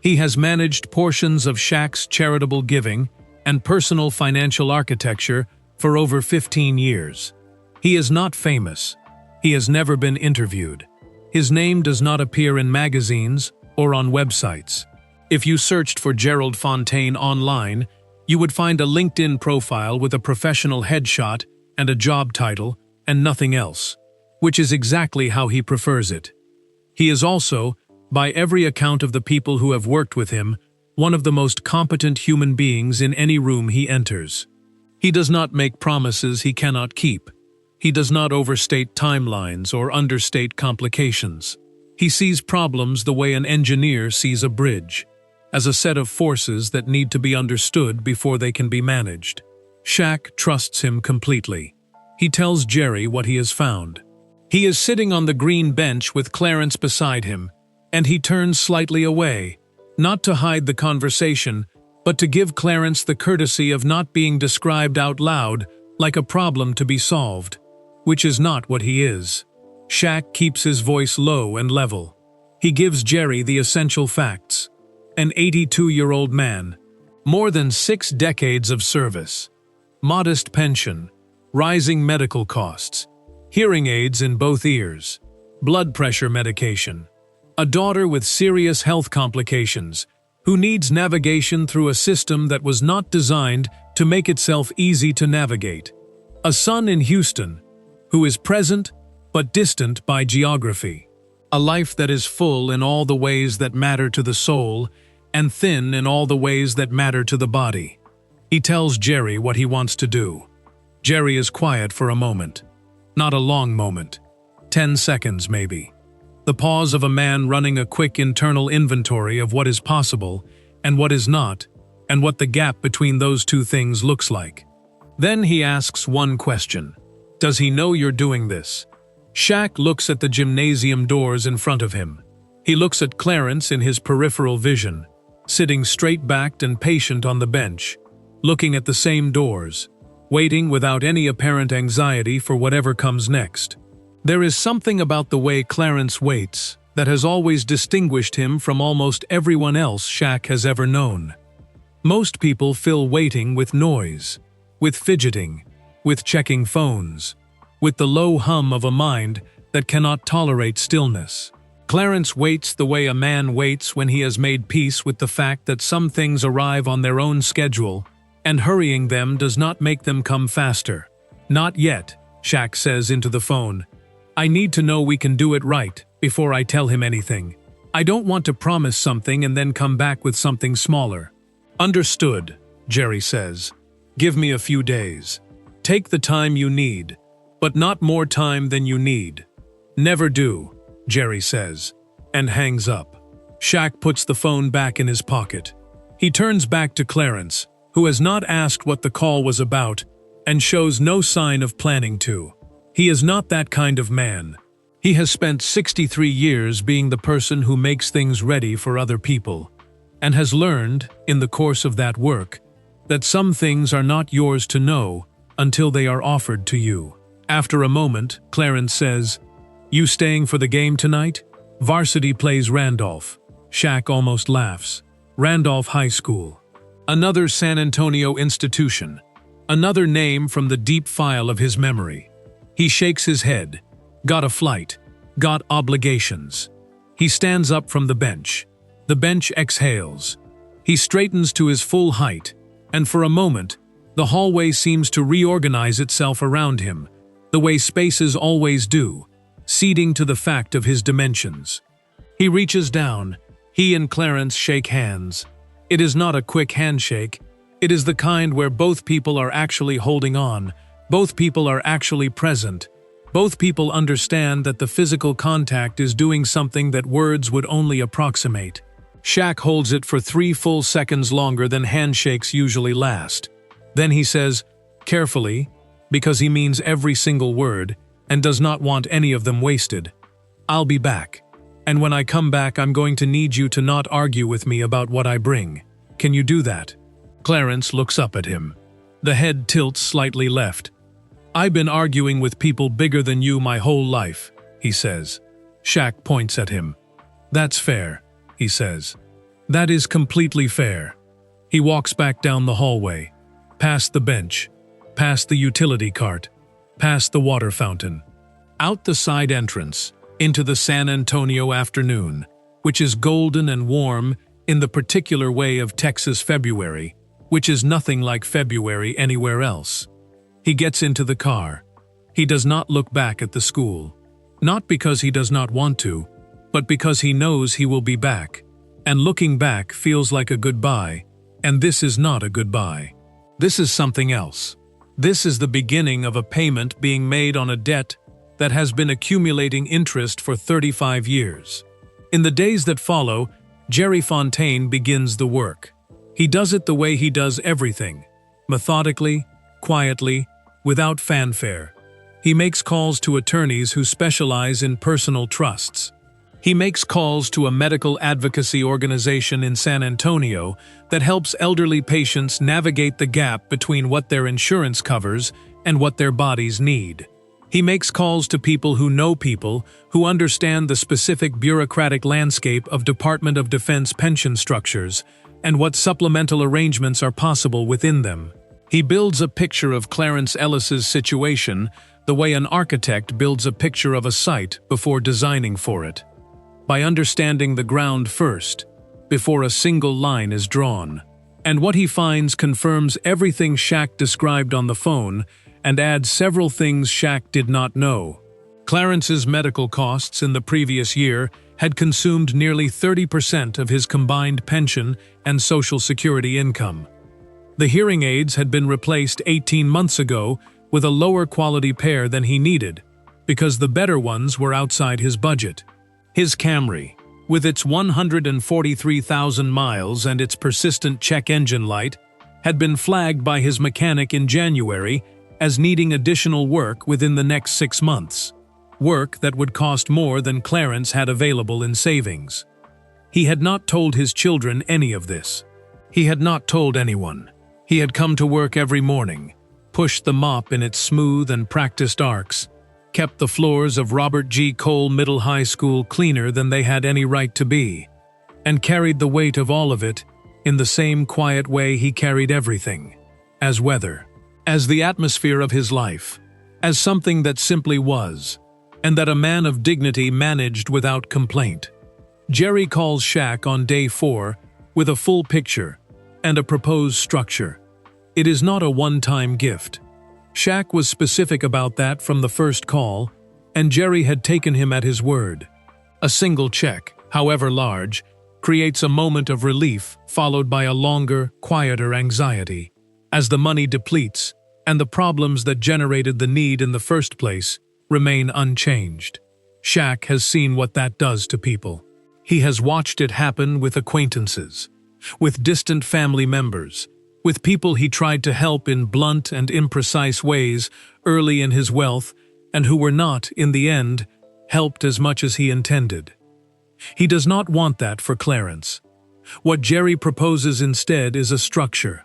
He has managed portions of Shaq's charitable giving and personal financial architecture for over 15 years. He is not famous. He has never been interviewed. His name does not appear in magazines or on websites. If you searched for Gerald Fontaine online, you would find a LinkedIn profile with a professional headshot and a job title and nothing else, which is exactly how he prefers it. He is also, by every account of the people who have worked with him, one of the most competent human beings in any room he enters. He does not make promises he cannot keep. He does not overstate timelines or understate complications. He sees problems the way an engineer sees a bridge, as a set of forces that need to be understood before they can be managed. Shaq trusts him completely. He tells Jerry what he has found. He is sitting on the green bench with Clarence beside him, and he turns slightly away, not to hide the conversation, but to give Clarence the courtesy of not being described out loud like a problem to be solved, which is not what he is. Shaq keeps his voice low and level. He gives Jerry the essential facts. An 82-year-old man, more than 6 decades of service, modest pension, rising medical costs, hearing aids in both ears, blood pressure medication, a daughter with serious health complications, who needs navigation through a system that was not designed to make itself easy to navigate, a son in Houston, who is present but distant by geography, a life that is full in all the ways that matter to the soul and thin in all the ways that matter to the body. He tells Jerry what he wants to do. Jerry is quiet for a moment. Not a long moment. 10 seconds, maybe. The pause of a man running a quick internal inventory of what is possible and what is not, and what the gap between those two things looks like. Then he asks one question. Does he know you're doing this? Shaq looks at the gymnasium doors in front of him. He looks at Clarence in his peripheral vision, sitting straight-backed and patient on the bench, looking at the same doors, waiting without any apparent anxiety for whatever comes next. There is something about the way Clarence waits that has always distinguished him from almost everyone else Shaq has ever known. Most people fill waiting with noise, with fidgeting, with checking phones, with the low hum of a mind that cannot tolerate stillness. Clarence waits the way a man waits when he has made peace with the fact that some things arrive on their own schedule, and hurrying them does not make them come faster. Not yet, Shaq says into the phone. I need to know we can do it right before I tell him anything. I don't want to promise something and then come back with something smaller. Understood, Jerry says. Give me a few days. Take the time you need, but not more time than you need. Never do, Jerry says, and hangs up. Shaq puts the phone back in his pocket. He turns back to Clarence, who has not asked what the call was about and shows no sign of planning to. He is not that kind of man. He has spent 63 years being the person who makes things ready for other people, and has learned, in the course of that work, that some things are not yours to know until they are offered to you. After a moment, Clarence says, You staying for the game tonight? Varsity plays Randolph. Shaq almost laughs. Randolph High School. Another San Antonio institution. Another name from the deep file of his memory. He shakes his head. Got a flight. Got obligations. He stands up from the bench. The bench exhales. He straightens to his full height, and for a moment, The hallway seems to reorganize itself around him, the way spaces always do, ceding to the fact of his dimensions. He reaches down. He and Clarence shake hands. It is not a quick handshake. It is the kind where both people are actually holding on, both people are actually present, both people understand that the physical contact is doing something that words would only approximate. Shaq holds it for 3 full seconds longer than handshakes usually last. Then he says, carefully, because he means every single word and does not want any of them wasted, "I'll be back. And when I come back, I'm going to need you to not argue with me about what I bring. Can you do that?" Clarence looks up at him. The head tilts slightly left. "I've been arguing with people bigger than you my whole life," he says. Shaq points at him. "That's fair," he says. "That is completely fair." He walks back down the hallway, past the bench, past the utility cart, past the water fountain, out the side entrance, into the San Antonio afternoon, which is golden and warm in the particular way of Texas February, which is nothing like February anywhere else. He gets into the car. He does not look back at the school. Not because he does not want to, but because he knows he will be back. And looking back feels like a goodbye, and this is not a goodbye. This is something else. This is the beginning of a payment being made on a debt that has been accumulating interest for 35 years. In the days that follow, Jerry Fontaine begins the work. He does it the way he does everything, methodically, quietly, without fanfare. He makes calls to attorneys who specialize in personal trusts. He makes calls to a medical advocacy organization in San Antonio that helps elderly patients navigate the gap between what their insurance covers and what their bodies need. He makes calls to people who understand the specific bureaucratic landscape of Department of Defense pension structures and what supplemental arrangements are possible within them. He builds a picture of Clarence Ellis's situation the way an architect builds a picture of a site before designing for it, by understanding the ground first, before a single line is drawn. And what he finds confirms everything Shaq described on the phone and adds several things Shaq did not know. Clarence's medical costs in the previous year had consumed nearly 30% of his combined pension and Social Security income. The hearing aids had been replaced 18 months ago with a lower quality pair than he needed, because the better ones were outside his budget. His Camry, with its 143,000 miles and its persistent check engine light, had been flagged by his mechanic in January as needing additional work within the next 6 months. Work that would cost more than Clarence had available in savings. He had not told his children any of this. He had not told anyone. He had come to work every morning, pushed the mop in its smooth and practiced arcs, kept the floors of Robert G. Cole Middle High School cleaner than they had any right to be, and carried the weight of all of it in the same quiet way he carried everything, as weather, as the atmosphere of his life, as something that simply was, and that a man of dignity managed without complaint. Jerry calls Shaq on day 4 with a full picture and a proposed structure. It is not a one-time gift. Shaq was specific about that from the first call, and Jerry had taken him at his word. A single check, however large, creates a moment of relief followed by a longer, quieter anxiety, as the money depletes and the problems that generated the need in the first place remain unchanged. Shaq has seen what that does to people. He has watched it happen with acquaintances, with distant family members, with people he tried to help in blunt and imprecise ways early in his wealth and who were not, in the end, helped as much as he intended. He does not want that for Clarence. What Jerry proposes instead is a structure,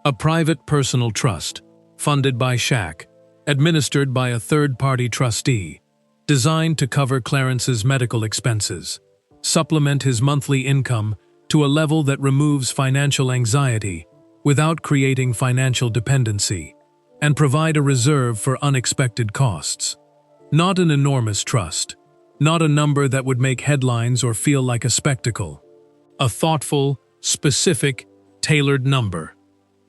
a private personal trust, funded by Shaq, administered by a third-party trustee, designed to cover Clarence's medical expenses, supplement his monthly income to a level that removes financial anxiety without creating financial dependency, and provide a reserve for unexpected costs. Not an enormous trust, not a number that would make headlines or feel like a spectacle. A thoughtful, specific, tailored number.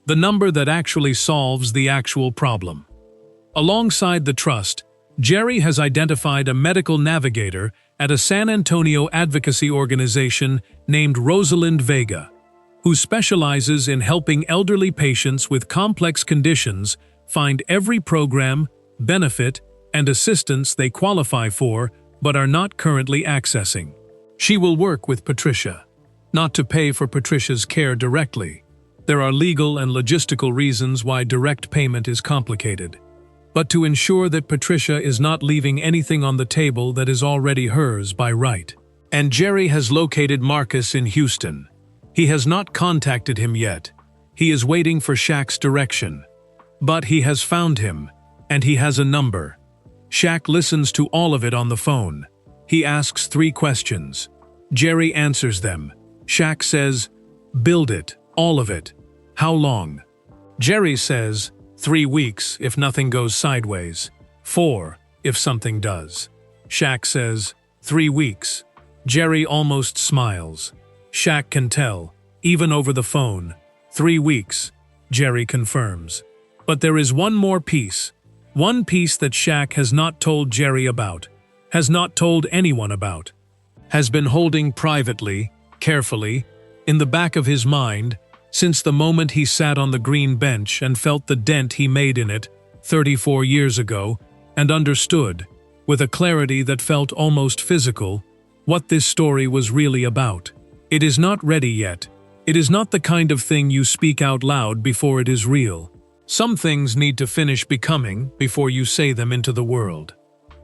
the number that actually solves the actual problem. Alongside the trust, Jerry has identified a medical navigator at a San Antonio advocacy organization named Rosalind Vega, who specializes in helping elderly patients with complex conditions find every program, benefit, and assistance they qualify for but are not currently accessing. She will work with Patricia, not to pay for Patricia's care directly. There are legal and logistical reasons why direct payment is complicated, but to ensure that Patricia is not leaving anything on the table that is already hers by right. And Jerry has located Marcus in Houston. He has not contacted him yet. He is waiting for Shaq's direction. But he has found him, and he has a number. Shaq listens to all of it on the phone. He asks 3 questions. Jerry answers them. Shaq says, "Build it, all of it. How long?" Jerry says, 3 weeks if nothing goes sideways. 4 if something does. Shaq says, 3 weeks. Jerry almost smiles. Shaq can tell, even over the phone. 3 weeks, Jerry confirms. But there is one more piece. One piece that Shaq has not told Jerry about, has not told anyone about, has been holding privately, carefully, in the back of his mind, since the moment he sat on the green bench and felt the dent he made in it 34 years ago, and understood, with a clarity that felt almost physical, what this story was really about. It is not ready yet. It is not the kind of thing you speak out loud before it is real. Some things need to finish becoming before you say them into the world.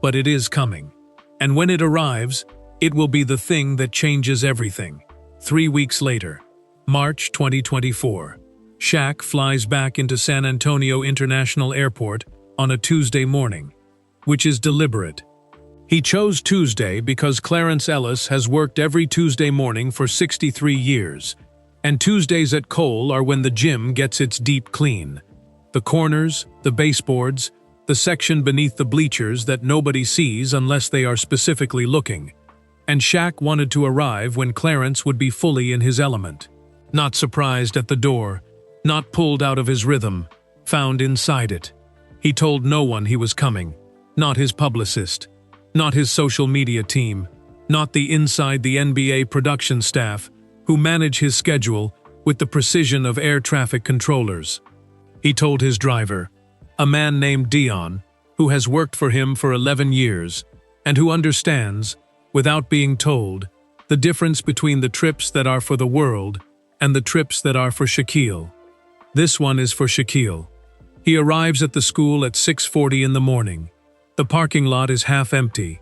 But it is coming. And when it arrives, it will be the thing that changes everything. 3 weeks later, March 2024, Shaq flies back into San Antonio International Airport on a Tuesday morning, which is deliberate. He chose Tuesday because Clarence Ellis has worked every Tuesday morning for 63 years, and Tuesdays at Cole are when the gym gets its deep clean. The corners, the baseboards, the section beneath the bleachers that nobody sees unless they are specifically looking. And Shaq wanted to arrive when Clarence would be fully in his element. Not surprised at the door, not pulled out of his rhythm, found inside it. He told no one he was coming, not his publicist, not his social media team, not the inside the NBA production staff who manage his schedule with the precision of air traffic controllers. He told his driver, a man named Dion, who has worked for him for 11 years, and who understands, without being told, the difference between the trips that are for the world and the trips that are for Shaquille. This one is for Shaquille. He arrives at the school at 6:40 in the morning. The parking lot is half empty.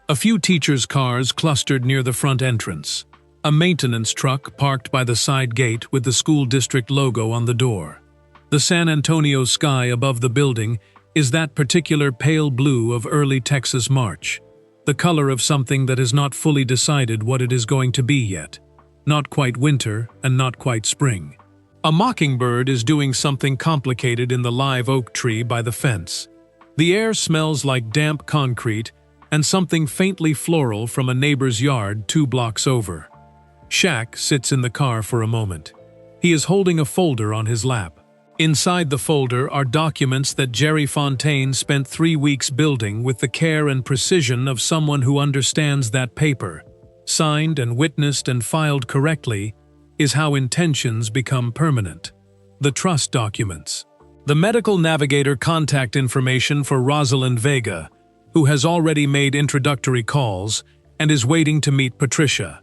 A few teachers' cars clustered near the front entrance. A maintenance truck parked by the side gate with the school district logo on the door. The San Antonio sky above the building is that particular pale blue of early Texas March, the color of something that has not fully decided what it is going to be yet. Not quite winter and not quite spring. A mockingbird is doing something complicated in the live oak tree by the fence. The air smells like damp concrete and something faintly floral from a neighbor's yard 2 blocks over. Shaq sits in the car for a moment. He is holding a folder on his lap. Inside the folder are documents that Jerry Fontaine spent 3 weeks building with the care and precision of someone who understands that paper, signed and witnessed and filed correctly, is how intentions become permanent. The trust documents. The medical navigator contact information for Rosalind Vega, who has already made introductory calls and is waiting to meet Patricia.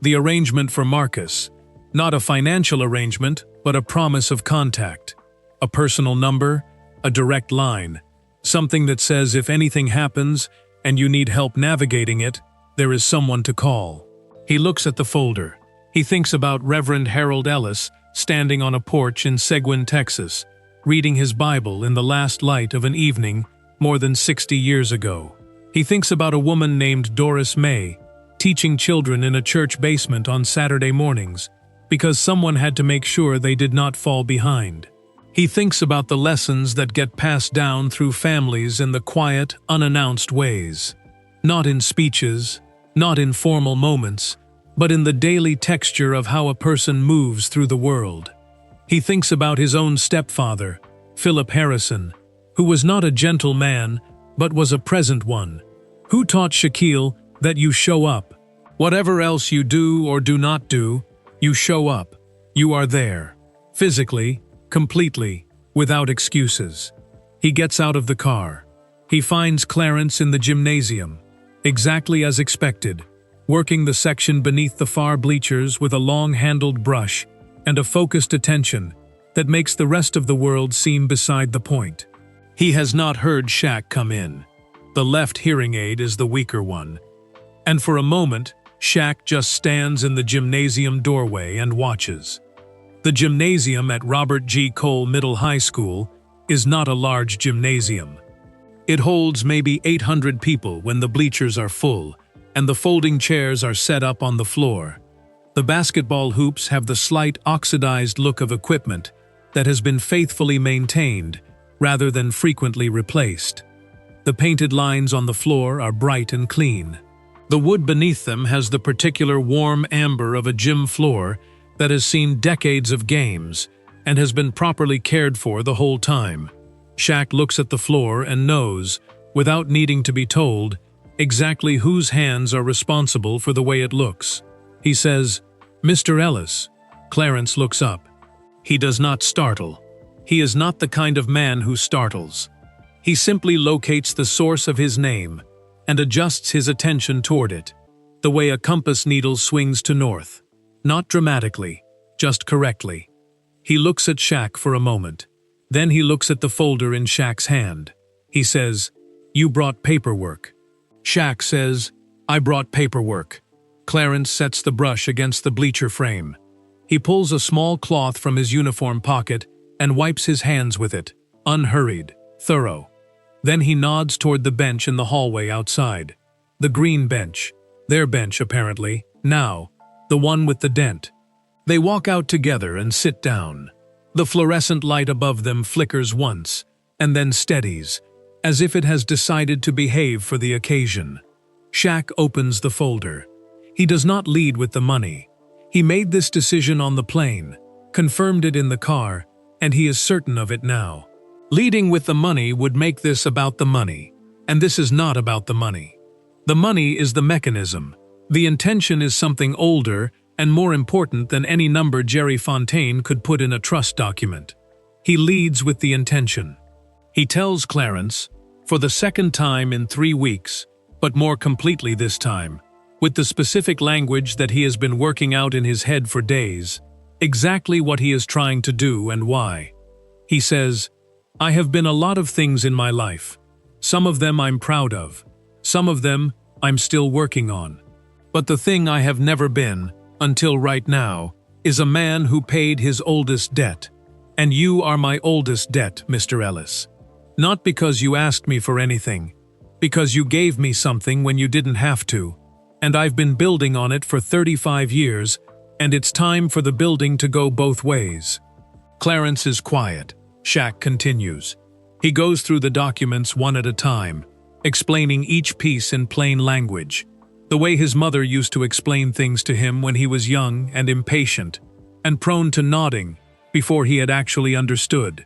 The arrangement for Marcus. Not a financial arrangement, but a promise of contact. A personal number, a direct line. Something that says if anything happens and you need help navigating it, there is someone to call. He looks at the folder. He thinks about Reverend Harold Ellis standing on a porch in Seguin, Texas, reading his Bible in the last light of an evening more than 60 years ago. He thinks about a woman named Doris May, teaching children in a church basement on Saturday mornings, because someone had to make sure they did not fall behind. He thinks about the lessons that get passed down through families in the quiet, unannounced ways. Not in speeches, not in formal moments, but in the daily texture of how a person moves through the world. He thinks about his own stepfather, Philip Harrison, who was not a gentle man, but was a present one, who taught Shaquille that you show up. Whatever else you do or do not do, you show up. You are there. Physically, completely, without excuses. He gets out of the car. He finds Clarence in the gymnasium, exactly as expected, working the section beneath the far bleachers with a long-handled brush and a focused attention that makes the rest of the world seem beside the point. He has not heard Shaq come in. The left hearing aid is the weaker one. And for a moment, Shaq just stands in the gymnasium doorway and watches. The gymnasium at Robert G. Cole Middle High School is not a large gymnasium. It holds maybe 800 people when the bleachers are full and the folding chairs are set up on the floor. The basketball hoops have the slight oxidized look of equipment that has been faithfully maintained rather than frequently replaced. The painted lines on the floor are bright and clean. The wood beneath them has the particular warm amber of a gym floor that has seen decades of games and has been properly cared for the whole time. Shaq looks at the floor and knows, without needing to be told, exactly whose hands are responsible for the way it looks. He says, "Mr. Ellis." Clarence looks up. He does not startle. He is not the kind of man who startles. He simply locates the source of his name and adjusts his attention toward it, the way a compass needle swings to north. Not dramatically, just correctly. He looks at Shaq for a moment. Then he looks at the folder in Shaq's hand. He says, "You brought paperwork." Shaq says, "I brought paperwork." Clarence sets the brush against the bleacher frame. He pulls a small cloth from his uniform pocket and wipes his hands with it, unhurried, thorough. Then he nods toward the bench in the hallway outside. The green bench. Their bench, apparently, now. The one with the dent. They walk out together and sit down. The fluorescent light above them flickers once, and then steadies, as if it has decided to behave for the occasion. Shaq opens the folder. He does not lead with the money. He made this decision on the plane, confirmed it in the car, and he is certain of it now. Leading with the money would make this about the money, and this is not about the money. The money is the mechanism. The intention is something older and more important than any number Jerry Fontaine could put in a trust document. He leads with the intention. He tells Clarence, for the second time in 3 weeks, but more completely this time, with the specific language that he has been working out in his head for days, exactly what he is trying to do and why. He says, "I have been a lot of things in my life. Some of them I'm proud of. Some of them I'm still working on. But the thing I have never been, until right now, is a man who paid his oldest debt. And you are my oldest debt, Mr. Ellis. Not because you asked me for anything, because you gave me something when you didn't have to. And I've been building on it for 35 years, and it's time for the building to go both ways." Clarence is quiet. Shaq continues. He goes through the documents one at a time, explaining each piece in plain language, the way his mother used to explain things to him when he was young and impatient, and prone to nodding before he had actually understood.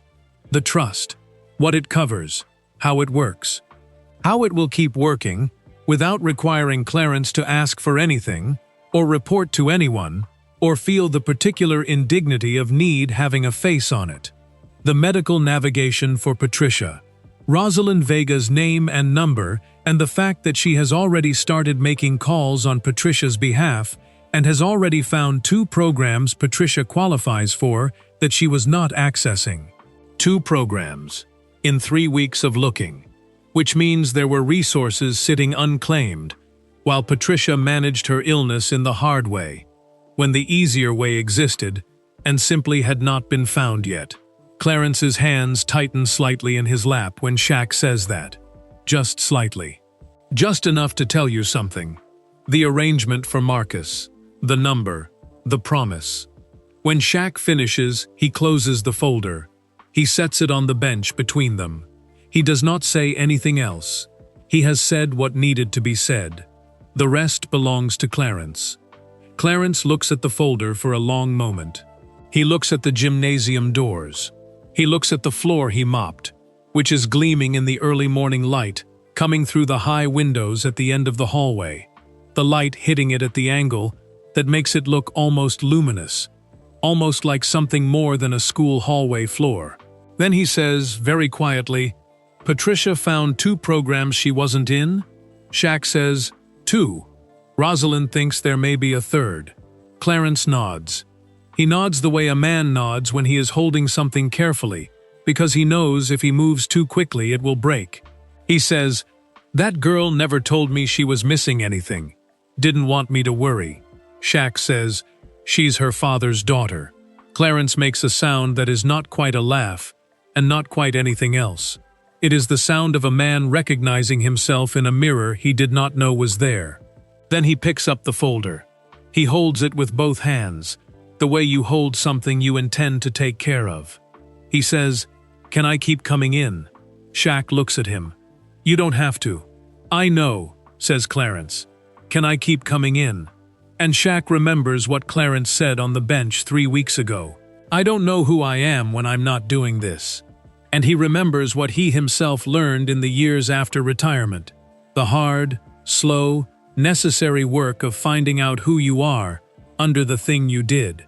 The trust, what it covers, how it works, how it will keep working without requiring Clarence to ask for anything, or report to anyone, or feel the particular indignity of need having a face on it. The medical navigation for Patricia, Rosalind Vega's name and number, and the fact that she has already started making calls on Patricia's behalf and has already found 2 programs Patricia qualifies for that she was not accessing. 2 programs, in 3 weeks of looking, which means there were resources sitting unclaimed, while Patricia managed her illness in the hard way, when the easier way existed and simply had not been found yet. Clarence's hands tighten slightly in his lap when Shaq says that. Just slightly. Just enough to tell you something. The arrangement for Marcus, the number, the promise. When Shaq finishes, he closes the folder. He sets it on the bench between them. He does not say anything else. He has said what needed to be said. The rest belongs to Clarence. Clarence looks at the folder for a long moment. He looks at the gymnasium doors. He looks at the floor he mopped, which is gleaming in the early morning light coming through the high windows at the end of the hallway, the light hitting it at the angle that makes it look almost luminous, almost like something more than a school hallway floor. Then he says, very quietly, "Patricia found 2 programs she wasn't in?" Shaq says, "2. Rosalind thinks there may be a 3rd. Clarence nods. He nods the way a man nods when he is holding something carefully, because he knows if he moves too quickly it will break. He says, "That girl never told me she was missing anything. Didn't want me to worry." Shaq says, "She's her father's daughter." Clarence makes a sound that is not quite a laugh, and not quite anything else. It is the sound of a man recognizing himself in a mirror he did not know was there. Then he picks up the folder. He holds it with both hands, the way you hold something you intend to take care of. He says, "Can I keep coming in?" Shaq looks at him. "You don't have to." "I know," says Clarence. "Can I keep coming in?" And Shaq remembers what Clarence said on the bench 3 weeks ago. "I don't know who I am when I'm not doing this." And he remembers what he himself learned in the years after retirement. The hard, slow, necessary work of finding out who you are under the thing you did.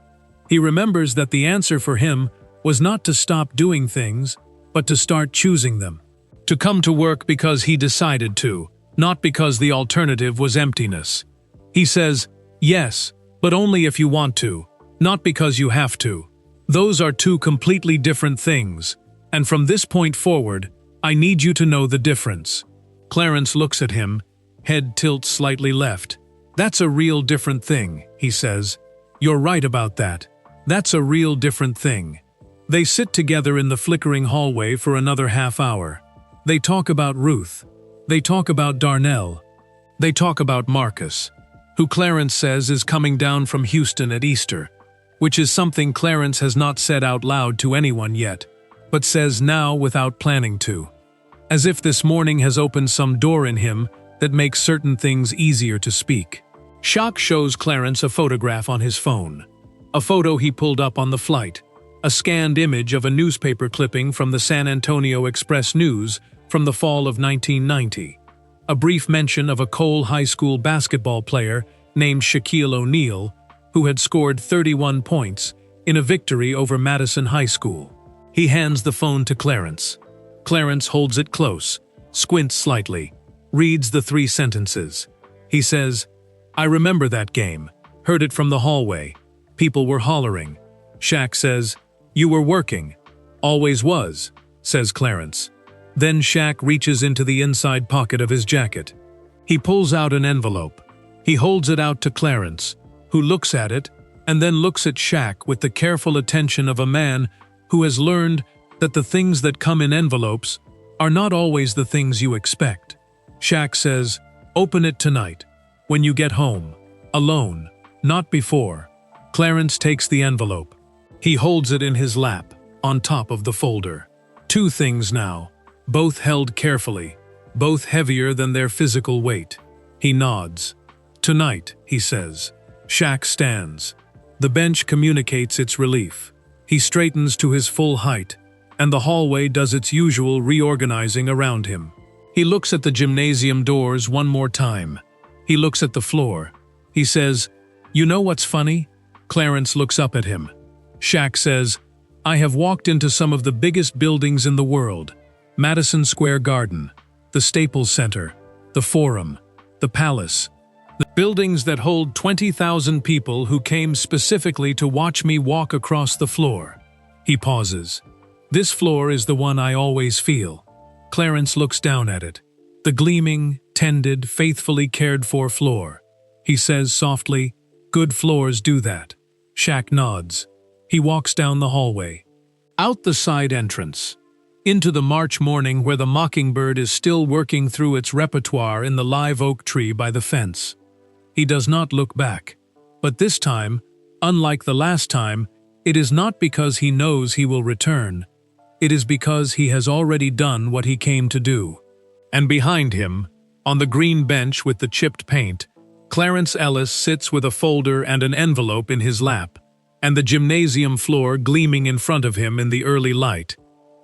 He remembers that the answer for him was not to stop doing things, but to start choosing them. To come to work because he decided to, not because the alternative was emptiness. He says, "Yes, but only if you want to, not because you have to." Those are 2 completely different things, and from this point forward, I need you to know the difference. Clarence looks at him, head tilts slightly left. "That's a real different thing," he says. "You're right about that. That's a real different thing." They sit together in the flickering hallway for another half hour. They talk about Ruth. They talk about Darnell. They talk about Marcus, who Clarence says is coming down from Houston at Easter, which is something Clarence has not said out loud to anyone yet, but says now without planning to. As if this morning has opened some door in him that makes certain things easier to speak. Shaq shows Clarence a photograph on his phone. A photo he pulled up on the flight. A scanned image of a newspaper clipping from the San Antonio Express News from the fall of 1990. A brief mention of a Cole High School basketball player named Shaquille O'Neal, who had scored 31 points in a victory over Madison High School. He hands the phone to Clarence. Clarence holds it close, squints slightly, reads the 3 sentences. He says, "I remember that game. Heard it from the hallway. People were hollering." Shaq says, "You were working." "Always was," says Clarence. Then Shaq reaches into the inside pocket of his jacket. He pulls out an envelope. He holds it out to Clarence, who looks at it and then looks at Shaq with the careful attention of a man who has learned that the things that come in envelopes are not always the things you expect. Shaq says, "Open it tonight, when you get home. Alone, not before." Clarence takes the envelope. He holds it in his lap, on top of the folder. 2 things now, both held carefully, both heavier than their physical weight. He nods. "Tonight," he says. Shaq stands. The bench communicates its relief. He straightens to his full height, and the hallway does its usual reorganizing around him. He looks at the gymnasium doors one more time. He looks at the floor. He says, "You know what's funny?" Clarence looks up at him. Shaq says, "I have walked into some of the biggest buildings in the world. Madison Square Garden, the Staples Center, the Forum, the Palace. The buildings that hold 20,000 people who came specifically to watch me walk across the floor." He pauses. "This floor is the one I always feel." Clarence looks down at it. The gleaming, tended, faithfully cared-for floor. He says softly, "Good floors do that." Shaq nods. He walks down the hallway. Out the side entrance. Into the March morning where the mockingbird is still working through its repertoire in the live oak tree by the fence. He does not look back. But this time, unlike the last time, it is not because he knows he will return. It is because he has already done what he came to do. And behind him, on the green bench with the chipped paint, Clarence Ellis sits with a folder and an envelope in his lap, and the gymnasium floor gleaming in front of him in the early light.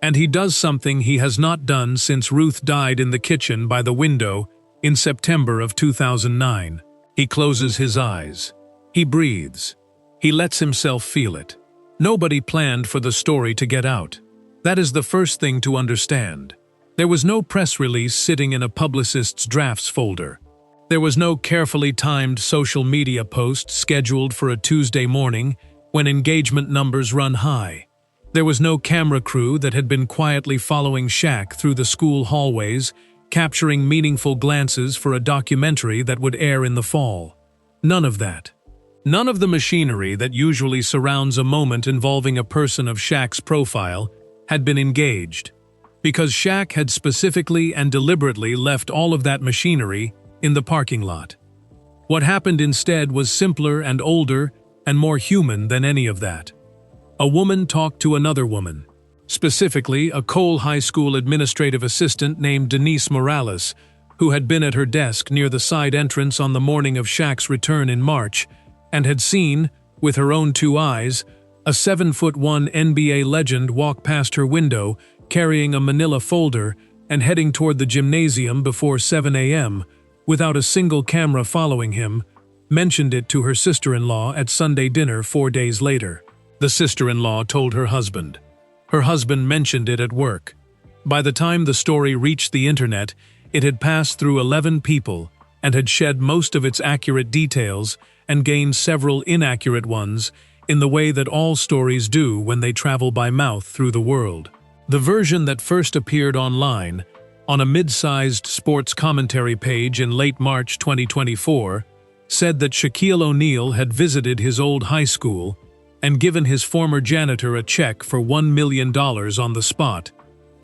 And he does something he has not done since Ruth died in the kitchen by the window in September of 2009. He closes his eyes. He breathes. He lets himself feel it. Nobody planned for the story to get out. That is the first thing to understand. There was no press release sitting in a publicist's drafts folder. There was no carefully timed social media post scheduled for a Tuesday morning when engagement numbers run high. There was no camera crew that had been quietly following Shaq through the school hallways, capturing meaningful glances for a documentary that would air in the fall. None of that. None of the machinery that usually surrounds a moment involving a person of Shaq's profile had been engaged, because Shaq had specifically and deliberately left all of that machinery in the parking lot. What happened instead was simpler and older and more human than any of that. A woman talked to another woman, specifically a Cole High School administrative assistant named Denise Morales, who had been at her desk near the side entrance on the morning of Shaq's return in March, and had seen, with her own two eyes, a 7'1" NBA legend walk past her window carrying a manila folder and heading toward the gymnasium before 7 a.m., without a single camera following him, mentioned it to her sister-in-law at Sunday dinner 4 days later. The sister-in-law told her husband. Her husband mentioned it at work. By the time the story reached the internet, it had passed through 11 people and had shed most of its accurate details and gained several inaccurate ones in the way that all stories do when they travel by mouth through the world. The version that first appeared online, on a mid-sized sports commentary page in late March 2024, said that Shaquille O'Neal had visited his old high school and given his former janitor a check for $1 million on the spot,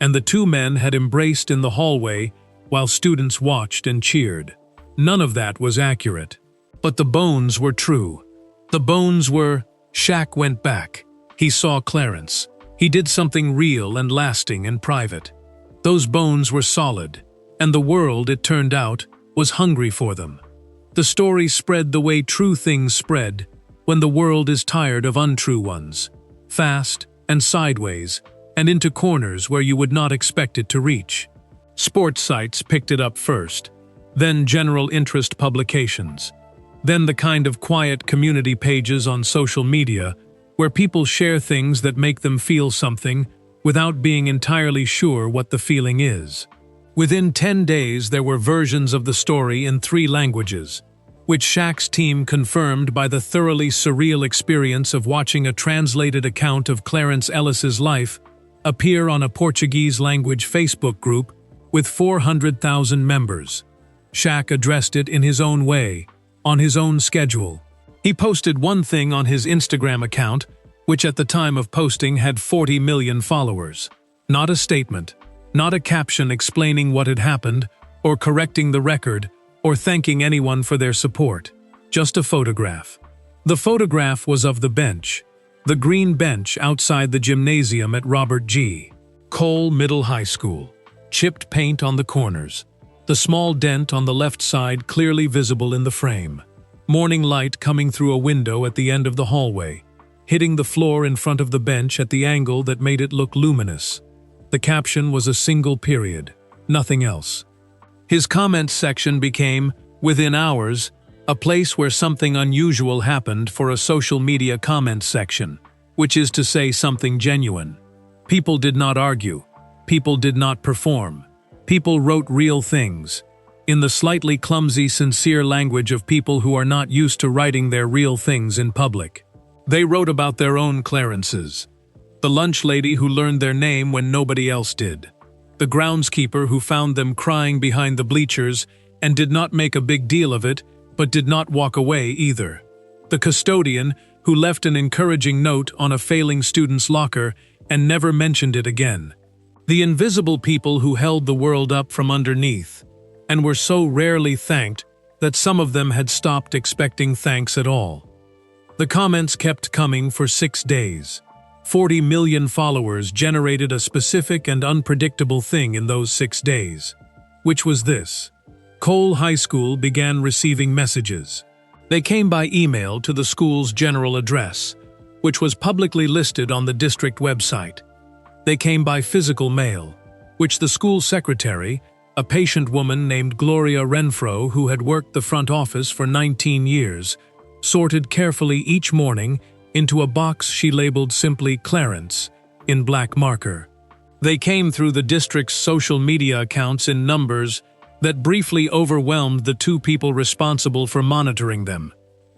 and the two men had embraced in the hallway while students watched and cheered. None of that was accurate. But the bones were true. The bones were, Shaq went back. He saw Clarence. He did something real and lasting and private. Those bones were solid, and the world, it turned out, was hungry for them. The story spread the way true things spread, when the world is tired of untrue ones, fast and sideways, and into corners where you would not expect it to reach. Sports sites picked it up first, then general interest publications, then the kind of quiet community pages on social media where people share things that make them feel something without being entirely sure what the feeling is. Within 10 days there were versions of the story in 3 languages, which Shaq's team confirmed by the thoroughly surreal experience of watching a translated account of Clarence Ellis's life appear on a Portuguese-language Facebook group with 400,000 members. Shaq addressed it in his own way, on his own schedule. He posted one thing on his Instagram account, which at the time of posting had 40 million followers. Not a statement, not a caption explaining what had happened, or correcting the record, or thanking anyone for their support. Just a photograph. The photograph was of the bench, the green bench outside the gymnasium at Robert G. Cole Middle High School. Chipped paint on the corners. The small dent on the left side clearly visible in the frame. Morning light coming through a window at the end of the hallway, hitting the floor in front of the bench at the angle that made it look luminous. The caption was a single period, nothing else. His comments section became, within hours, a place where something unusual happened for a social media comments section, which is to say something genuine. People did not argue. People did not perform. People wrote real things, in the slightly clumsy, sincere language of people who are not used to writing their real things in public. They wrote about their own Clarences. The lunch lady who learned their name when nobody else did. The groundskeeper who found them crying behind the bleachers and did not make a big deal of it, but did not walk away either. The custodian who left an encouraging note on a failing student's locker and never mentioned it again. The invisible people who held the world up from underneath, and were so rarely thanked that some of them had stopped expecting thanks at all. The comments kept coming for 6 days. 40 million followers generated a specific and unpredictable thing in those 6 days, which was this. Cole High School began receiving messages. They came by email to the school's general address, which was publicly listed on the district website. They came by physical mail, which the school secretary, a patient woman named Gloria Renfro who had worked the front office for 19 years, sorted carefully each morning into a box she labeled simply Clarence in black marker. They came through the district's social media accounts in numbers that briefly overwhelmed the two people responsible for monitoring them.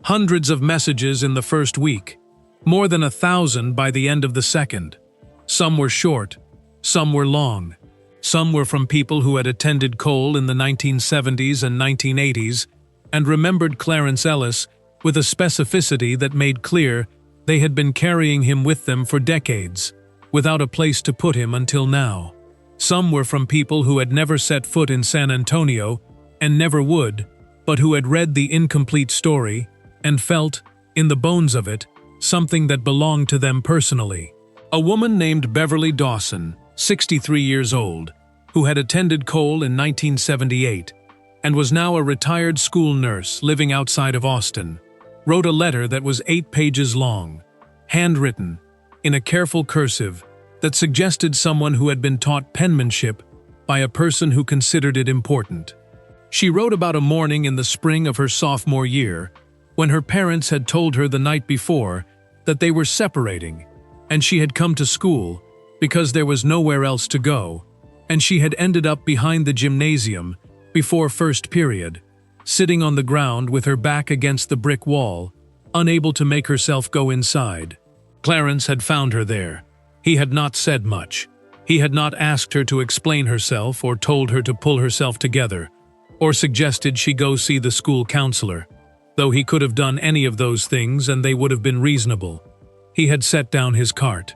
Hundreds of messages in the first week, more than 1,000 by the end of the second. Some were short, some were long. Some were from people who had attended Cole in the 1970s and 1980s and remembered Clarence Ellis with a specificity that made clear they had been carrying him with them for decades, without a place to put him until now. Some were from people who had never set foot in San Antonio and never would, but who had read the incomplete story and felt, in the bones of it, something that belonged to them personally. A woman named Beverly Dawson, 63 years old, who had attended Cole in 1978 and was now a retired school nurse living outside of Austin, wrote a letter that was 8 pages long, handwritten, in a careful cursive that suggested someone who had been taught penmanship by a person who considered it important. She wrote about a morning in the spring of her sophomore year when her parents had told her the night before that they were separating, and she had come to school because there was nowhere else to go, and she had ended up behind the gymnasium before first period, sitting on the ground with her back against the brick wall, unable to make herself go inside. Clarence had found her there. He had not said much. He had not asked her to explain herself or told her to pull herself together, or suggested she go see the school counselor, though he could have done any of those things and they would have been reasonable. He had set down his cart.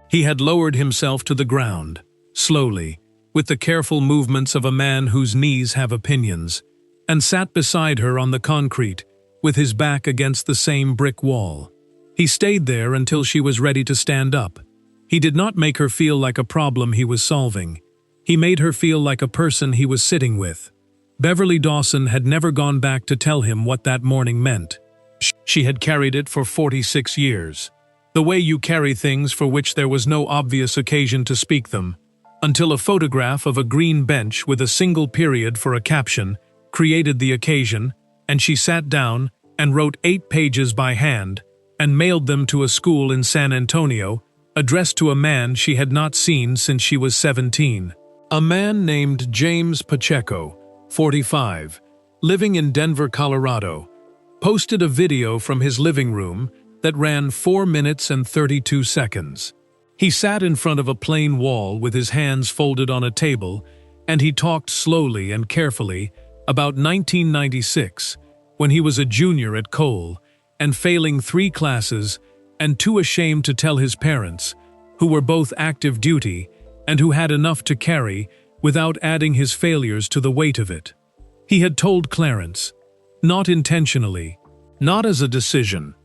He had lowered himself to the ground, slowly, with the careful movements of a man whose knees have opinions, and sat beside her on the concrete, with his back against the same brick wall. He stayed there until she was ready to stand up. He did not make her feel like a problem he was solving. He made her feel like a person he was sitting with. Beverly Dawson had never gone back to tell him what that morning meant. She had carried it for 46 years. The way you carry things for which there was no obvious occasion to speak them, until a photograph of a green bench with a single period for a caption created the occasion, and she sat down and wrote 8 pages by hand and mailed them to a school in San Antonio, addressed to a man she had not seen since she was 17. A man named James Pacheco, 45, living in Denver, Colorado, posted a video from his living room that ran 4 minutes and 32 seconds. He sat in front of a plain wall with his hands folded on a table, and he talked slowly and carefully about 1996, when he was a junior at Cole and failing 3 classes and too ashamed to tell his parents, who were both active duty and who had enough to carry without adding his failures to the weight of it. He had told Clarence, not intentionally, not as a decision.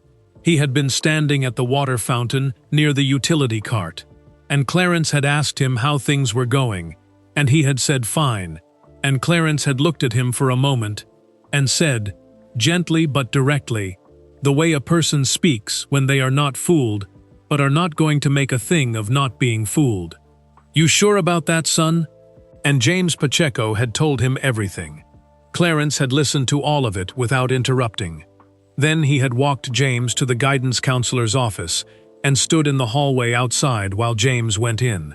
He had been standing at the water fountain near the utility cart, and Clarence had asked him how things were going, and he had said fine, and Clarence had looked at him for a moment and said, gently but directly, the way a person speaks when they are not fooled, but are not going to make a thing of not being fooled. You sure about that, son? And James Pacheco had told him everything. Clarence had listened to all of it without interrupting. Then he had walked James to the guidance counselor's office and stood in the hallway outside while James went in.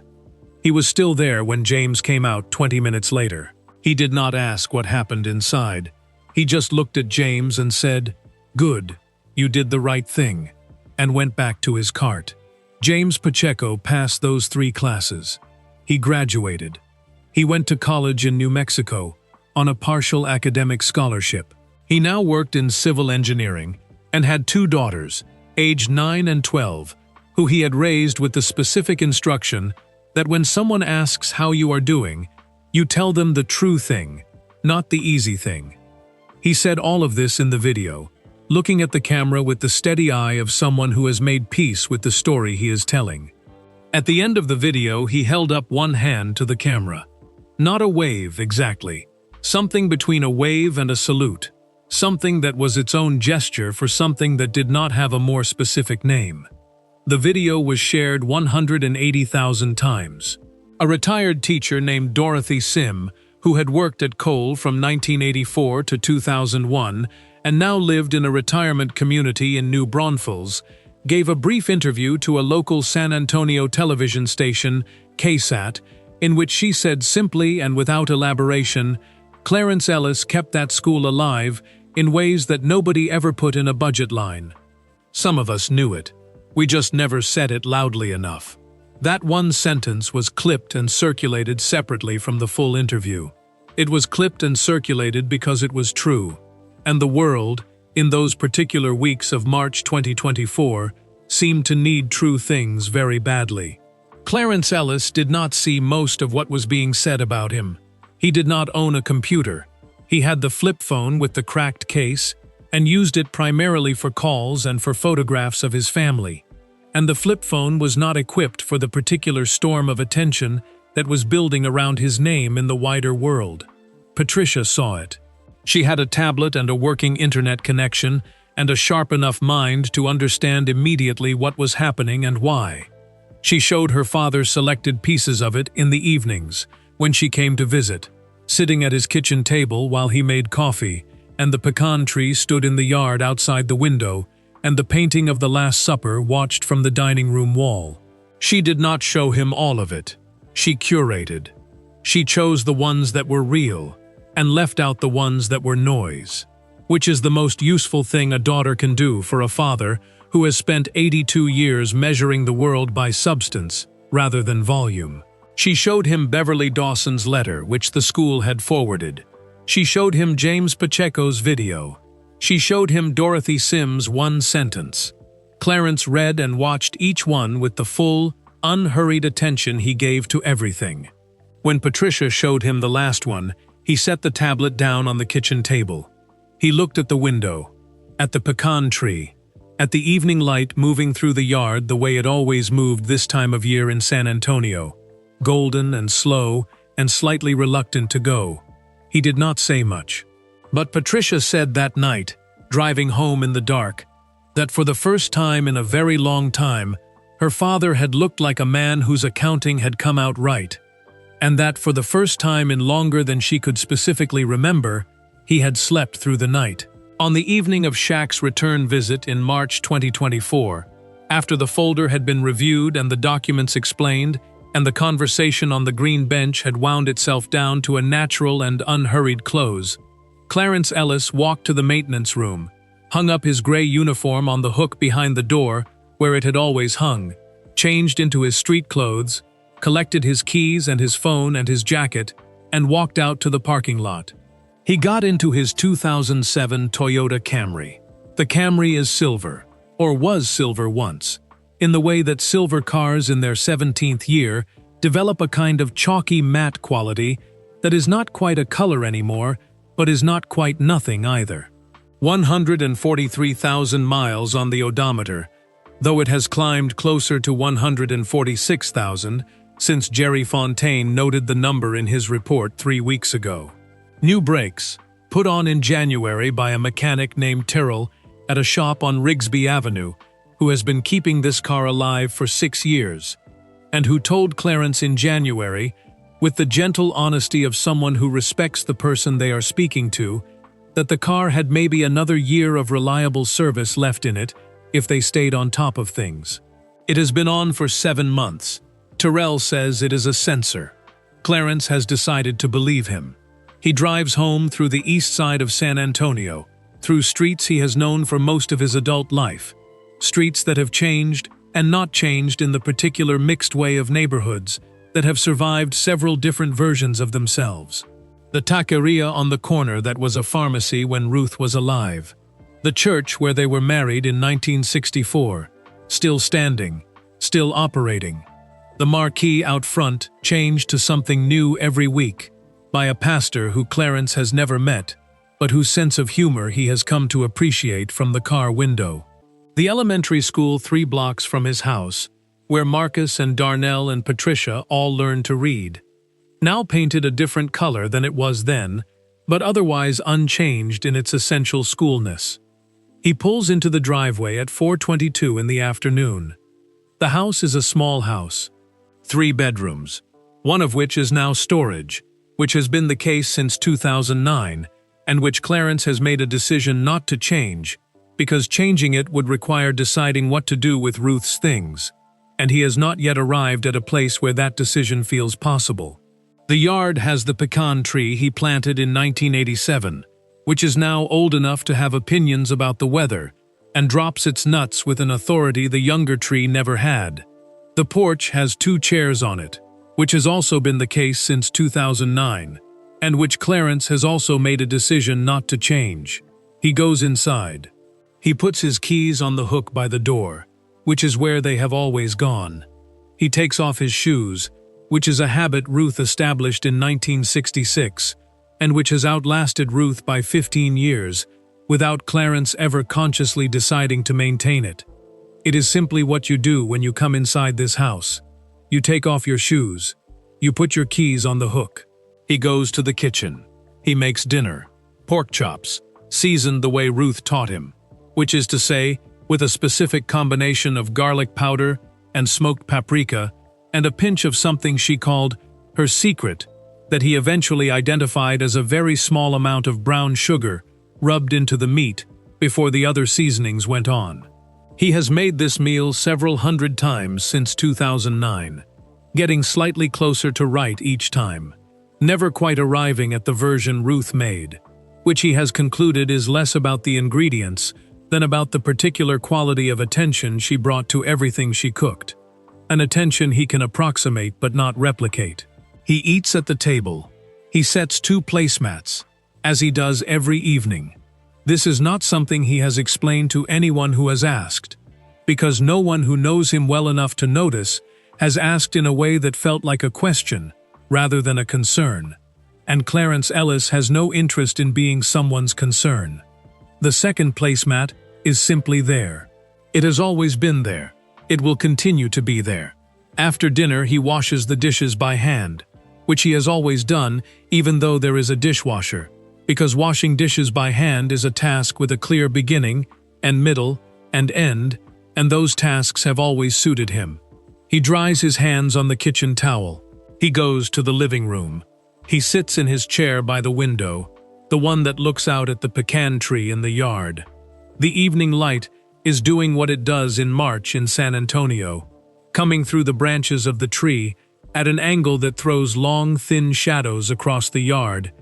He was still there when James came out 20 minutes later. He did not ask what happened inside. He just looked at James and said, "Good, you did the right thing," and went back to his cart. James Pacheco passed those 3 classes. He graduated. He went to college in New Mexico on a partial academic scholarship. He now worked in civil engineering and had 2 daughters, aged 9 and 12, who he had raised with the specific instruction that when someone asks how you are doing, you tell them the true thing, not the easy thing. He said all of this in the video, looking at the camera with the steady eye of someone who has made peace with the story he is telling. At the end of the video, he held up one hand to the camera. Not a wave, exactly. Something between a wave and a salute. Something that was its own gesture for something that did not have a more specific name. The video was shared 180,000 times. A retired teacher named Dorothy Sim, who had worked at Cole from 1984 to 2001 and now lived in a retirement community in New Braunfels, gave a brief interview to a local San Antonio television station, KSAT, in which she said simply and without elaboration, Clarence Ellis kept that school alive in ways that nobody ever put in a budget line. Some of us knew it. We just never said it loudly enough. That one sentence was clipped and circulated separately from the full interview. It was clipped and circulated because it was true. And the world, in those particular weeks of March 2024, seemed to need true things very badly. Clarence Ellis did not see most of what was being said about him. He did not own a computer. He had the flip phone with the cracked case and used it primarily for calls and for photographs of his family. And the flip phone was not equipped for the particular storm of attention that was building around his name in the wider world. Patricia saw it. She had a tablet and a working internet connection and a sharp enough mind to understand immediately what was happening and why. She showed her father selected pieces of it in the evenings, when she came to visit, sitting at his kitchen table while he made coffee, and the pecan tree stood in the yard outside the window, and the painting of the Last Supper watched from the dining room wall. She did not show him all of it. She curated. She chose the ones that were real, and left out the ones that were noise, which is the most useful thing a daughter can do for a father who has spent 82 years measuring the world by substance rather than volume. She showed him Beverly Dawson's letter, which the school had forwarded. She showed him James Pacheco's video. She showed him Dorothy Sim's one sentence. Clarence read and watched each one with the full, unhurried attention he gave to everything. When Patricia showed him the last one, he set the tablet down on the kitchen table. He looked at the window, at the pecan tree, at the evening light moving through the yard the way it always moved this time of year in San Antonio, golden and slow and slightly reluctant to go. He did not say much. But Patricia said that night, driving home in the dark, that for the first time in a very long time, her father had looked like a man whose accounting had come out right, and that for the first time in longer than she could specifically remember, he had slept through the night. On the evening of Shaq's return visit in March 2024, after the folder had been reviewed and the documents explained, and the conversation on the green bench had wound itself down to a natural and unhurried close, Clarence Ellis walked to the maintenance room, hung up his gray uniform on the hook behind the door where it had always hung, changed into his street clothes, collected his keys and his phone and his jacket, and walked out to the parking lot. He got into his 2007 Toyota Camry. The Camry is silver, or was silver once, in the way that silver cars in their 17th year develop a kind of chalky matte quality that is not quite a color anymore, but is not quite nothing either. 143,000 miles on the odometer, though it has climbed closer to 146,000 since Jerry Fontaine noted the number in his report 3 weeks ago. New brakes, put on in January by a mechanic named Tyrrell at a shop on Rigsby Avenue, who has been keeping this car alive for 6 years, and who told Clarence in January, with the gentle honesty of someone who respects the person they are speaking to, that the car had maybe another year of reliable service left in it if they stayed on top of things. It has been on for 7 months. Tyrrell says it is a sensor. Clarence has decided to believe him. He drives home through the east side of San Antonio, through streets he has known for most of his adult life, streets that have changed and not changed in the particular mixed way of neighborhoods that have survived several different versions of themselves. The taqueria on the corner that was a pharmacy when Ruth was alive. The church where they were married in 1964, still standing, still operating. The marquee out front changed to something new every week, by a pastor who Clarence has never met, but whose sense of humor he has come to appreciate from the car window. The elementary school 3 blocks from his house, where Marcus and Darnell and Patricia all learned to read, now painted a different color than it was then, but otherwise unchanged in its essential schoolness. He pulls into the driveway at 4:22 in the afternoon. The house is a small house. 3 bedrooms, one of which is now storage, which has been the case since 2009, and which Clarence has made a decision not to change, because changing it would require deciding what to do with Ruth's things, and he has not yet arrived at a place where that decision feels possible. The yard has the pecan tree he planted in 1987, which is now old enough to have opinions about the weather, and drops its nuts with an authority the younger tree never had. The porch has 2 chairs on it, which has also been the case since 2009, and which Clarence has also made a decision not to change. He goes inside. He puts his keys on the hook by the door, which is where they have always gone. He takes off his shoes, which is a habit Ruth established in 1966, and which has outlasted Ruth by 15 years, without Clarence ever consciously deciding to maintain it. It is simply what you do when you come inside this house. You take off your shoes. You put your keys on the hook. He goes to the kitchen. He makes dinner. Pork chops, seasoned the way Ruth taught him, which is to say, with a specific combination of garlic powder and smoked paprika, and a pinch of something she called her secret, that he eventually identified as a very small amount of brown sugar rubbed into the meat before the other seasonings went on. He has made this meal several hundred times since 2009, getting slightly closer to right each time, never quite arriving at the version Ruth made, which he has concluded is less about the ingredients than about the particular quality of attention she brought to everything she cooked, an attention he can approximate but not replicate. He eats at the table. He sets 2 placemats, as he does every evening. This is not something he has explained to anyone who has asked, because no one who knows him well enough to notice has asked in a way that felt like a question rather than a concern, and Clarence Ellis has no interest in being someone's concern. The second placemat is simply there. It has always been there. It will continue to be there. After dinner, he washes the dishes by hand, which he has always done even though there is a dishwasher, because washing dishes by hand is a task with a clear beginning and middle and end, and those tasks have always suited him. He dries his hands on the kitchen towel. He goes to the living room. He sits in his chair by the window, the one that looks out at the pecan tree in the yard. The evening light is doing what it does in March in San Antonio, coming through the branches of the tree at an angle that throws long, thin shadows across the yard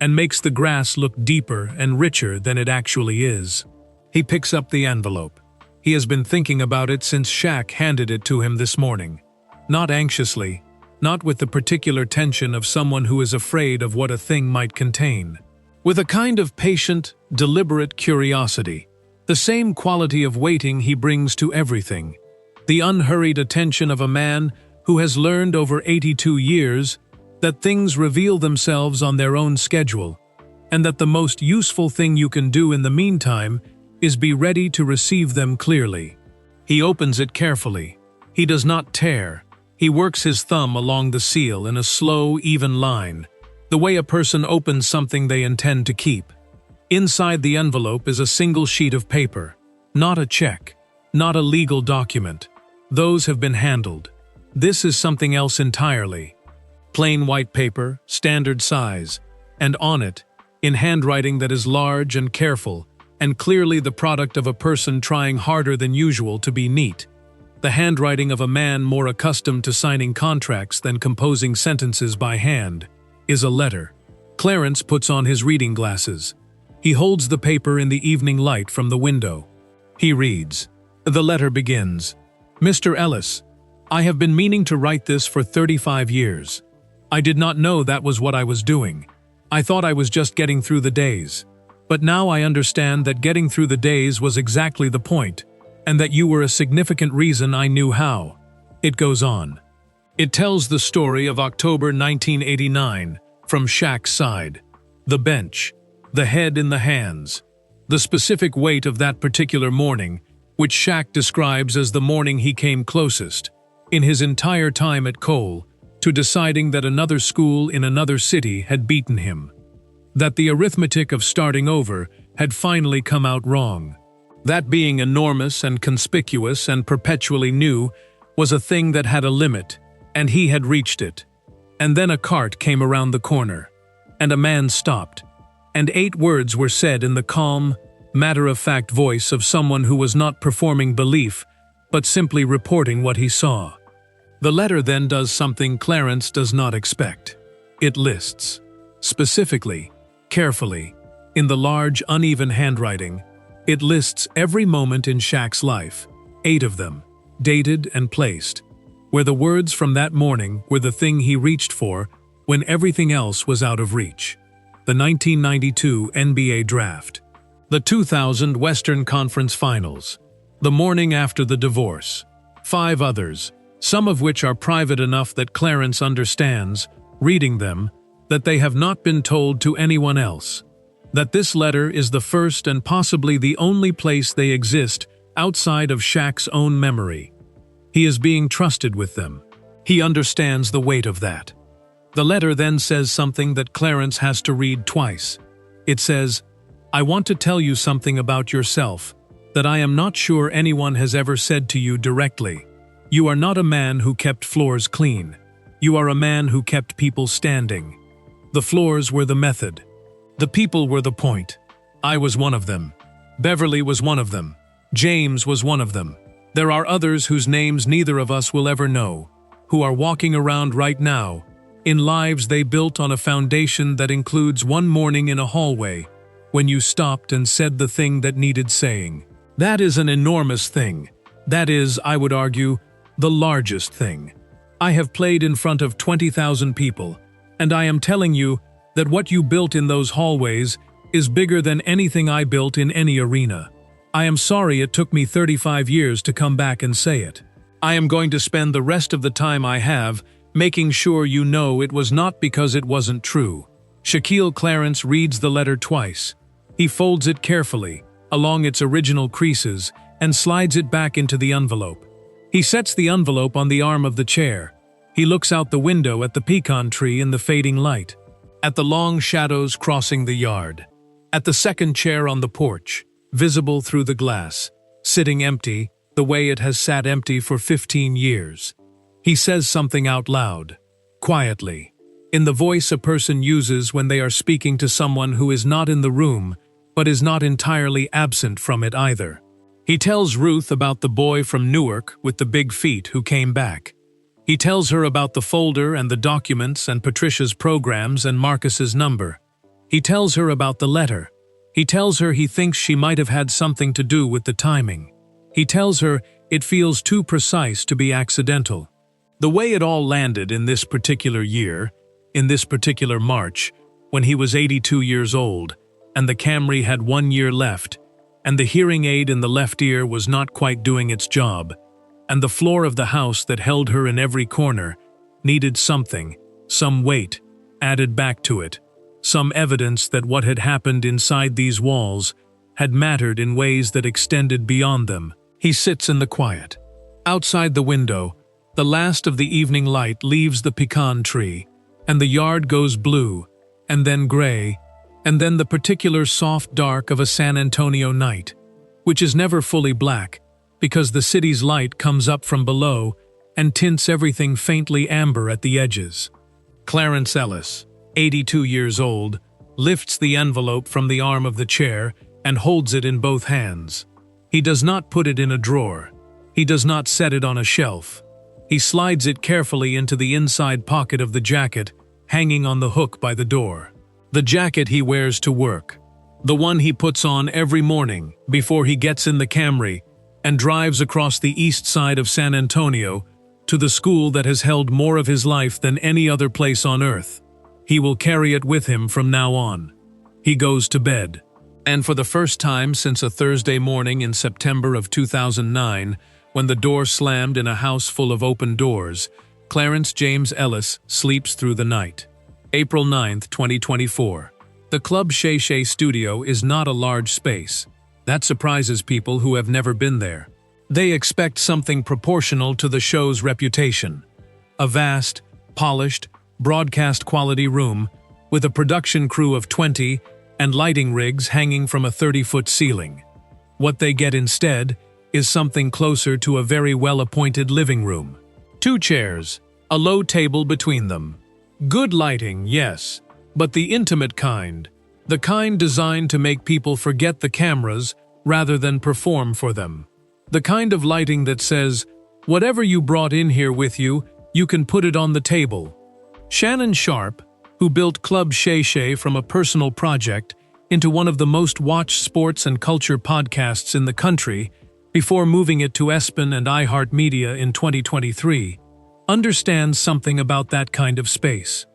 and makes the grass look deeper and richer than it actually is. He picks up the envelope. He has been thinking about it since Shaq handed it to him this morning. Not anxiously, not with the particular tension of someone who is afraid of what a thing might contain. With a kind of patient, deliberate curiosity, the same quality of waiting he brings to everything, the unhurried attention of a man who has learned over 82 years that things reveal themselves on their own schedule, and that the most useful thing you can do in the meantime is be ready to receive them clearly. He opens it carefully. He does not tear. He works his thumb along the seal in a slow, even line, the way a person opens something they intend to keep. Inside the envelope is a single sheet of paper, not a check, not a legal document. Those have been handled. This is something else entirely. Plain white paper, standard size, and on it, in handwriting that is large and careful, and clearly the product of a person trying harder than usual to be neat, the handwriting of a man more accustomed to signing contracts than composing sentences by hand, is a letter. Clarence puts on his reading glasses. He holds the paper in the evening light from the window. He reads. The letter begins, "Mr. Ellis, I have been meaning to write this for 35 years. I did not know that was what I was doing. I thought I was just getting through the days. But now I understand that getting through the days was exactly the point, and that you were a significant reason I knew how." It goes on. It tells the story of October 1989 from Shaq's side. The bench, the head in the hands, the specific weight of that particular morning, which Shaq describes as the morning he came closest, in his entire time at Cole, to deciding that another school in another city had beaten him. That the arithmetic of starting over had finally come out wrong. That being enormous and conspicuous and perpetually new was a thing that had a limit, and he had reached it. And then a cart came around the corner, and a man stopped, and 8 words were said in the calm, matter-of-fact voice of someone who was not performing belief, but simply reporting what he saw. The letter then does something Clarence does not expect. It lists, specifically, carefully, in the large, uneven handwriting, it lists every moment in Shaq's life, 8 of them, dated and placed, where the words from that morning were the thing he reached for when everything else was out of reach. The 1992 NBA Draft. The 2000 Western Conference Finals. The morning after the divorce. 5 others, some of which are private enough that Clarence understands, reading them, that they have not been told to anyone else. That this letter is the first and possibly the only place they exist outside of Shaq's own memory. He is being trusted with them. He understands the weight of that. The letter then says something that Clarence has to read twice. It says, "I want to tell you something about yourself that I am not sure anyone has ever said to you directly. You are not a man who kept floors clean. You are a man who kept people standing. The floors were the method. The people were the point. I was one of them. Beverly was one of them. James was one of them. There are others whose names neither of us will ever know, who are walking around right now, in lives they built on a foundation that includes one morning in a hallway, when you stopped and said the thing that needed saying. That is an enormous thing. That is, I would argue, the largest thing. I have played in front of 20,000 people, and I am telling you that what you built in those hallways is bigger than anything I built in any arena. I am sorry it took me 35 years to come back and say it. I am going to spend the rest of the time I have making sure you know it was not because it wasn't true." Shaquille Clarence reads the letter twice. He folds it carefully, along its original creases, and slides it back into the envelope. He sets the envelope on the arm of the chair. He looks out the window at the pecan tree in the fading light, at the long shadows crossing the yard, at the second chair on the porch, visible through the glass, sitting empty, the way it has sat empty for 15 years. He says something out loud, quietly, in the voice a person uses when they are speaking to someone who is not in the room, but is not entirely absent from it either. He tells Ruth about the boy from Newark with the big feet who came back. He tells her about the folder and the documents and Patricia's programs and Marcus's number. He tells her about the letter. He tells her he thinks she might have had something to do with the timing. He tells her it feels too precise to be accidental. The way it all landed in this particular year, in this particular March, when he was 82 years old, and the Camry had 1 year left, and the hearing aid in the left ear was not quite doing its job, and the floor of the house that held her in every corner needed something, some weight, added back to it, some evidence that what had happened inside these walls had mattered in ways that extended beyond them. He sits in the quiet. Outside the window, the last of the evening light leaves the pecan tree, and the yard goes blue, and then gray, and then the particular soft dark of a San Antonio night, which is never fully black, because the city's light comes up from below and tints everything faintly amber at the edges. Clarence Ellis, 82 years old, lifts the envelope from the arm of the chair and holds it in both hands. He does not put it in a drawer. He does not set it on a shelf. He slides it carefully into the inside pocket of the jacket, hanging on the hook by the door. The jacket he wears to work. The one he puts on every morning before he gets in the Camry and drives across the east side of San Antonio to the school that has held more of his life than any other place on earth. He will carry it with him from now on. He goes to bed. And for the first time since a Thursday morning in September of 2009, when the door slammed in a house full of open doors, Clarence James Ellis sleeps through the night. April 9, 2024. The Club Shay Shay studio is not a large space. That surprises people who have never been there. They expect something proportional to the show's reputation. A vast, polished, broadcast-quality room with a production crew of 20 and lighting rigs hanging from a 30-foot ceiling. What they get instead is something closer to a very well-appointed living room. 2 chairs, a low table between them. Good lighting, yes, but the intimate kind. The kind designed to make people forget the cameras rather than perform for them. The kind of lighting that says, whatever you brought in here with you, you can put it on the table. Shannon Sharpe, who built Club Shay Shay from a personal project into one of the most watched sports and culture podcasts in the country before moving it to ESPN and iHeartMedia in 2023, understands something about that kind of space.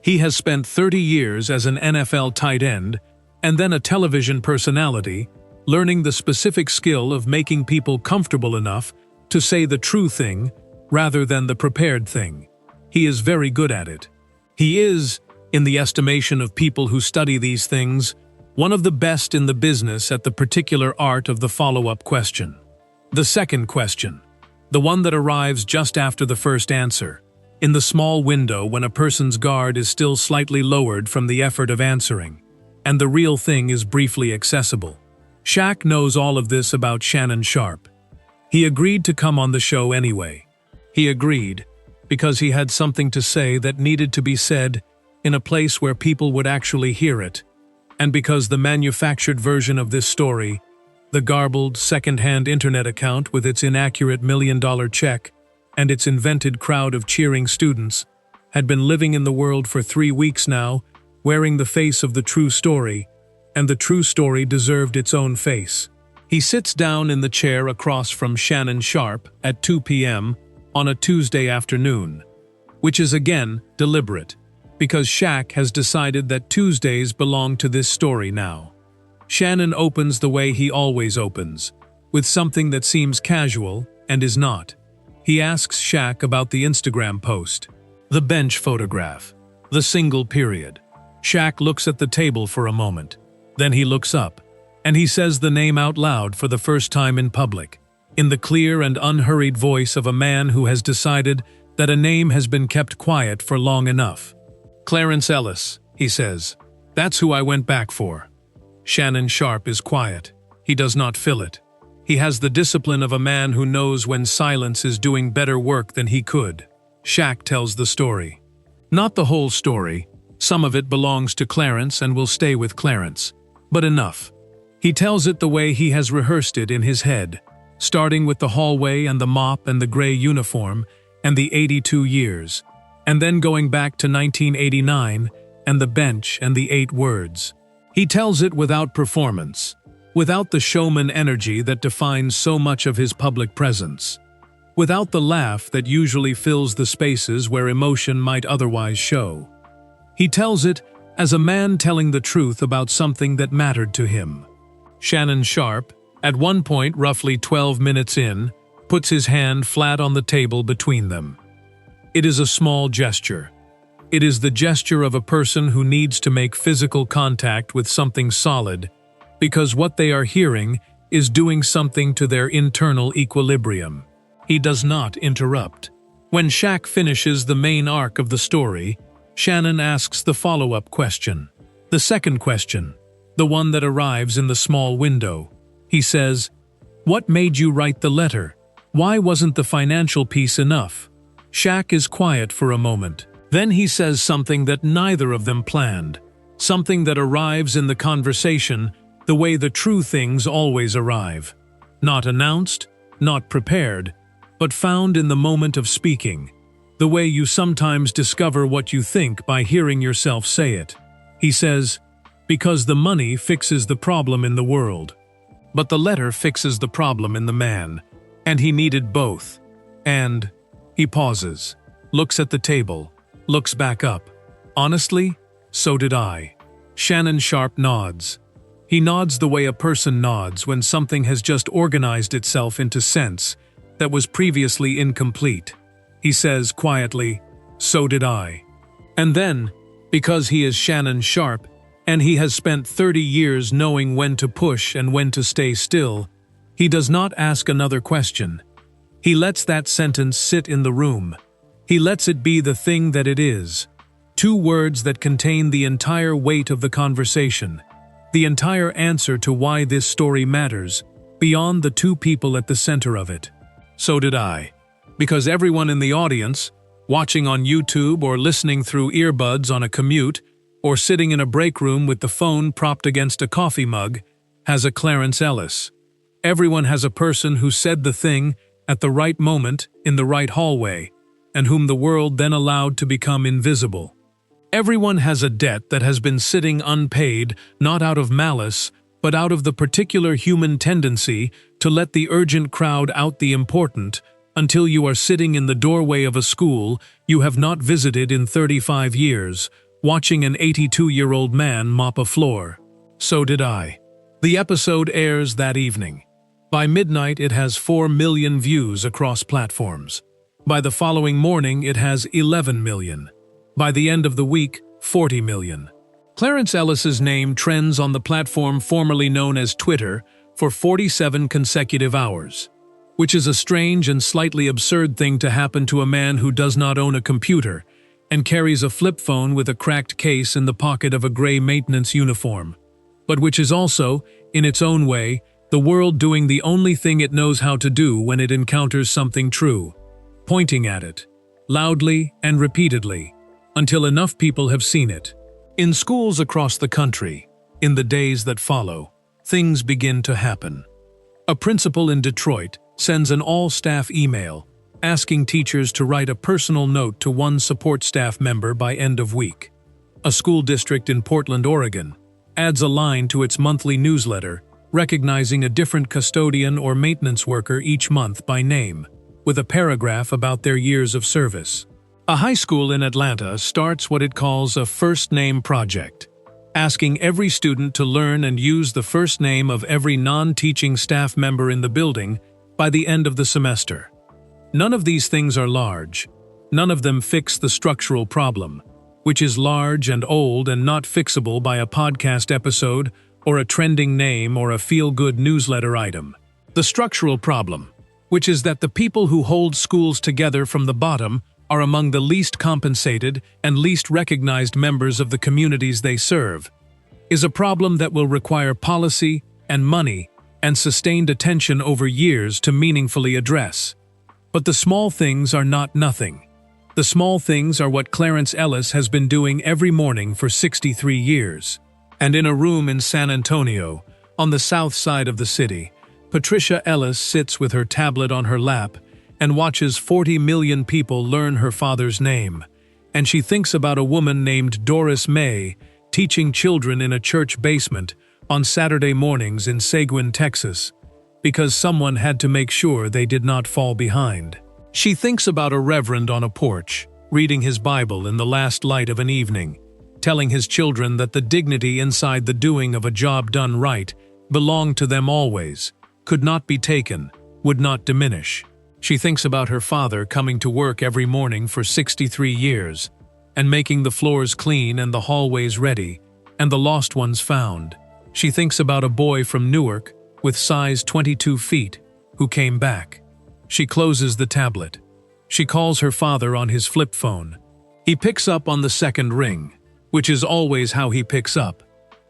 He has spent 30 years as an NFL tight end and then a television personality, learning the specific skill of making people comfortable enough to say the true thing rather than the prepared thing. He is very good at it. He is, in the estimation of people who study these things, one of the best in the business at the particular art of the follow-up question. The second question, the one that arrives just after the first answer, in the small window when a person's guard is still slightly lowered from the effort of answering, and the real thing is briefly accessible. Shaq knows all of this about Shannon Sharpe. He agreed to come on the show anyway. He agreed because he had something to say that needed to be said in a place where people would actually hear it, and because the manufactured version of this story, the garbled, second-hand internet account with its inaccurate million-dollar check and its invented crowd of cheering students, had been living in the world for 3 weeks now, wearing the face of the true story, and the true story deserved its own face. He sits down in the chair across from Shannon Sharpe at 2 p.m. on a Tuesday afternoon, which is again deliberate, because Shaq has decided that Tuesdays belong to this story now. Shannon opens the way he always opens, with something that seems casual and is not. He asks Shaq about the Instagram post, the bench photograph, the single period. Shaq looks at the table for a moment. Then he looks up, and he says the name out loud for the first time in public, in the clear and unhurried voice of a man who has decided that a name has been kept quiet for long enough. Clarence Ellis, he says. That's who I went back for. Shannon Sharpe is quiet. He does not fill it. He has the discipline of a man who knows when silence is doing better work than he could. Shaq tells the story. Not the whole story. Some of it belongs to Clarence and will stay with Clarence. But enough. He tells it the way he has rehearsed it in his head, starting with the hallway and the mop and the gray uniform and the 82 years, and then going back to 1989 and the bench and the 8 words. He tells it without performance, without the showman energy that defines so much of his public presence, without the laugh that usually fills the spaces where emotion might otherwise show. He tells it as a man telling the truth about something that mattered to him. Shannon Sharpe, at one point roughly 12 minutes in, puts his hand flat on the table between them. It is a small gesture. It is the gesture of a person who needs to make physical contact with something solid, because what they are hearing is doing something to their internal equilibrium. He does not interrupt. When Shaq finishes the main arc of the story, Shannon asks the follow-up question. The second question, the one that arrives in the small window. He says, "What made you write the letter? Why wasn't the financial piece enough?" Shaq is quiet for a moment. Then he says something that neither of them planned, something that arrives in the conversation the way the true things always arrive. Not announced, not prepared, but found in the moment of speaking, the way you sometimes discover what you think by hearing yourself say it. He says, "Because the money fixes the problem in the world. But the letter fixes the problem in the man, and he needed both. And..." He pauses, looks at the table, looks back up. "Honestly, so did I." Shannon Sharpe nods. He nods the way a person nods when something has just organized itself into sense that was previously incomplete. He says quietly, "So did I." And then, because he is Shannon Sharpe, and he has spent 30 years knowing when to push and when to stay still, he does not ask another question. He lets that sentence sit in the room. He lets it be the thing that it is. 2 words that contain the entire weight of the conversation, the entire answer to why this story matters, beyond the two people at the center of it. So did I. Because everyone in the audience, watching on YouTube or listening through earbuds on a commute, or sitting in a break room with the phone propped against a coffee mug, has a Clarence Ellis. Everyone has a person who said the thing at the right moment in the right hallway, and whom the world then allowed to become invisible. Everyone has a debt that has been sitting unpaid, not out of malice, but out of the particular human tendency to let the urgent crowd out the important, until you are sitting in the doorway of a school you have not visited in 35 years, watching an 82-year-old man mop a floor. So did I. The episode airs that evening. By midnight, it has 4 million views across platforms. By the following morning, it has 11 million. By the end of the week, 40 million. Clarence Ellis's name trends on the platform formerly known as Twitter for 47 consecutive hours, which is a strange and slightly absurd thing to happen to a man who does not own a computer and carries a flip phone with a cracked case in the pocket of a gray maintenance uniform, but which is also, in its own way, the world doing the only thing it knows how to do when it encounters something true, pointing at it, loudly and repeatedly, until enough people have seen it. In schools across the country, in the days that follow, things begin to happen. A principal in Detroit sends an all-staff email asking teachers to write a personal note to one support staff member by end of week. A school district in Portland, Oregon, adds a line to its monthly newsletter recognizing a different custodian or maintenance worker each month by name, with a paragraph about their years of service. A high school in Atlanta starts what it calls a first name project, asking every student to learn and use the first name of every non-teaching staff member in the building by the end of the semester. None of these things are large. None of them fix the structural problem, which is large and old and not fixable by a podcast episode or a trending name or a feel-good newsletter item. The structural problem, which is that the people who hold schools together from the bottom are among the least compensated and least recognized members of the communities they serve, is a problem that will require policy and money and sustained attention over years to meaningfully address. But the small things are not nothing. The small things are what Clarence Ellis has been doing every morning for 63 years. And in a room in San Antonio, on the south side of the city, Patricia Ellis sits with her tablet on her lap and watches 40 million people learn her father's name. And she thinks about a woman named Doris May teaching children in a church basement on Saturday mornings in Seguin, Texas, because someone had to make sure they did not fall behind. She thinks about a reverend on a porch, reading his Bible in the last light of an evening, telling his children that the dignity inside the doing of a job done right belonged to them always, could not be taken, would not diminish. She thinks about her father coming to work every morning for 63 years, and making the floors clean and the hallways ready, and the lost ones found. She thinks about a boy from Newark with size 22 feet who came back. She closes the tablet. She calls her father on his flip phone. He picks up on the second ring, which is always how he picks up.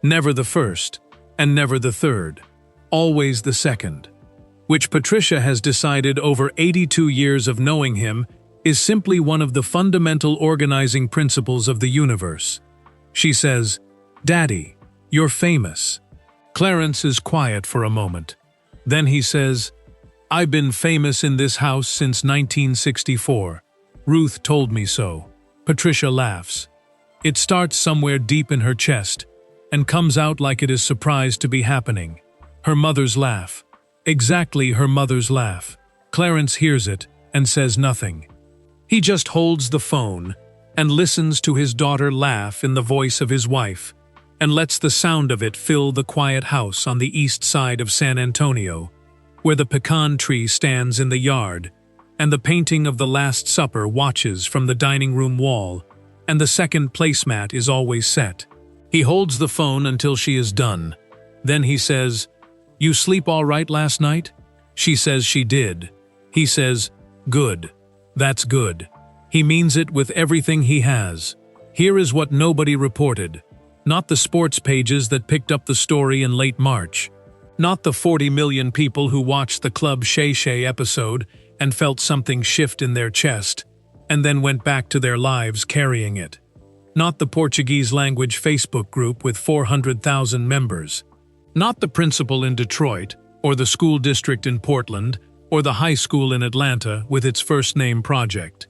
Never the first, and never the third. Always the second. Which Patricia has decided over 82 years of knowing him is simply one of the fundamental organizing principles of the universe. She says, "Daddy, you're famous." Clarence is quiet for a moment. Then he says, "I've been famous in this house since 1964. Ruth told me so." Patricia laughs. It starts somewhere deep in her chest and comes out like it is surprised to be happening. Her mother's laugh. Exactly her mother's laugh. Clarence hears it and says nothing. He just holds the phone and listens to his daughter laugh in the voice of his wife, and lets the sound of it fill the quiet house on the east side of San Antonio, where the pecan tree stands in the yard, and the painting of the Last Supper watches from the dining room wall, and the second placemat is always set. He holds the phone until she is done. Then he says, "You sleep all right last night?" She says she did. He says, "Good. That's good." He means it with everything he has. Here is what nobody reported. Not the sports pages that picked up the story in late March. Not the 40 million people who watched the Club Shay Shay episode and felt something shift in their chest, and then went back to their lives carrying it. Not the Portuguese language Facebook group with 400,000 members. Not the principal in Detroit, or the school district in Portland, or the high school in Atlanta with its first name project.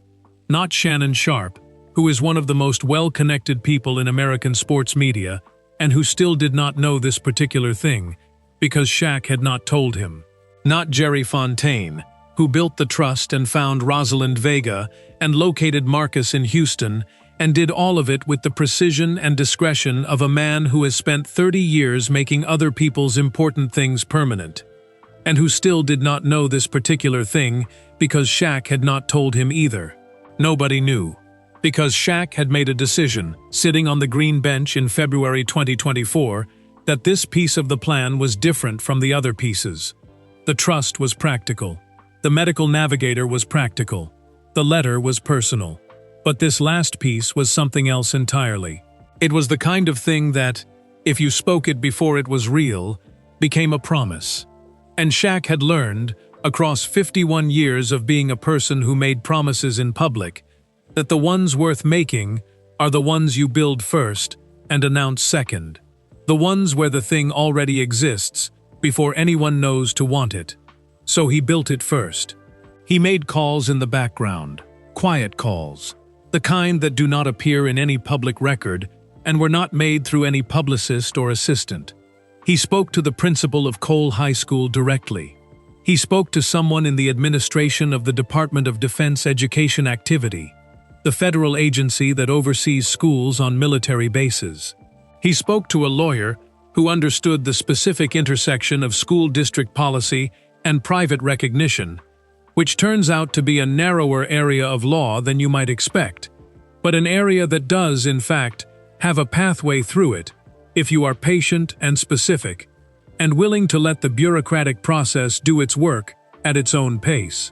Not Shannon Sharpe, who is one of the most well-connected people in American sports media and who still did not know this particular thing because Shaq had not told him. Not Jerry Fontaine, who built the trust and found Rosalind Vega and located Marcus in Houston and did all of it with the precision and discretion of a man who has spent 30 years making other people's important things permanent, and who still did not know this particular thing because Shaq had not told him either. Nobody knew, because Shaq had made a decision, sitting on the green bench in February 2024, that this piece of the plan was different from the other pieces. The trust was practical. The medical navigator was practical. The letter was personal. But this last piece was something else entirely. It was the kind of thing that, if you spoke it before it was real, became a promise. And Shaq had learned, across 51 years of being a person who made promises in public, that the ones worth making are the ones you build first and announce second. The ones where the thing already exists before anyone knows to want it. So he built it first. He made calls in the background, quiet calls, the kind that do not appear in any public record and were not made through any publicist or assistant. He spoke to the principal of Cole High School directly. He spoke to someone in the administration of the Department of Defense Education Activity, the federal agency that oversees schools on military bases. He spoke to a lawyer who understood the specific intersection of school district policy and private recognition, which turns out to be a narrower area of law than you might expect, but an area that does, in fact, have a pathway through it if you are patient and specific, and willing to let the bureaucratic process do its work at its own pace.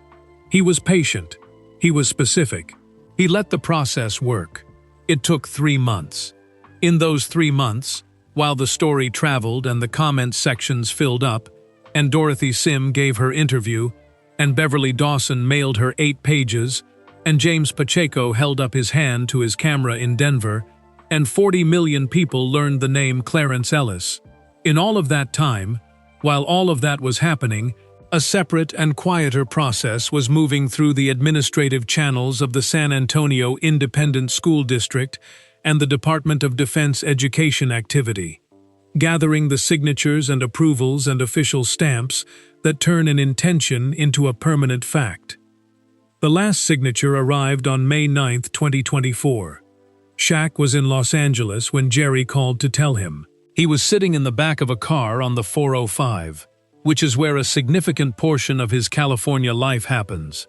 He was patient. He was specific. He let the process work. It took 3 months. In those 3 months, while the story traveled and the comment sections filled up, and Dorothy Sim gave her interview, and Beverly Dawson mailed her 8 pages, and James Pacheco held up his hand to his camera in Denver, and 40 million people learned the name Clarence Ellis. In all of that time, while all of that was happening, a separate and quieter process was moving through the administrative channels of the San Antonio Independent School District and the Department of Defense Education Activity, gathering the signatures and approvals and official stamps that turn an intention into a permanent fact. The last signature arrived on May 9, 2024. Shaq was in Los Angeles when Jerry called to tell him. He was sitting in the back of a car on the 405, which is where a significant portion of his California life happens.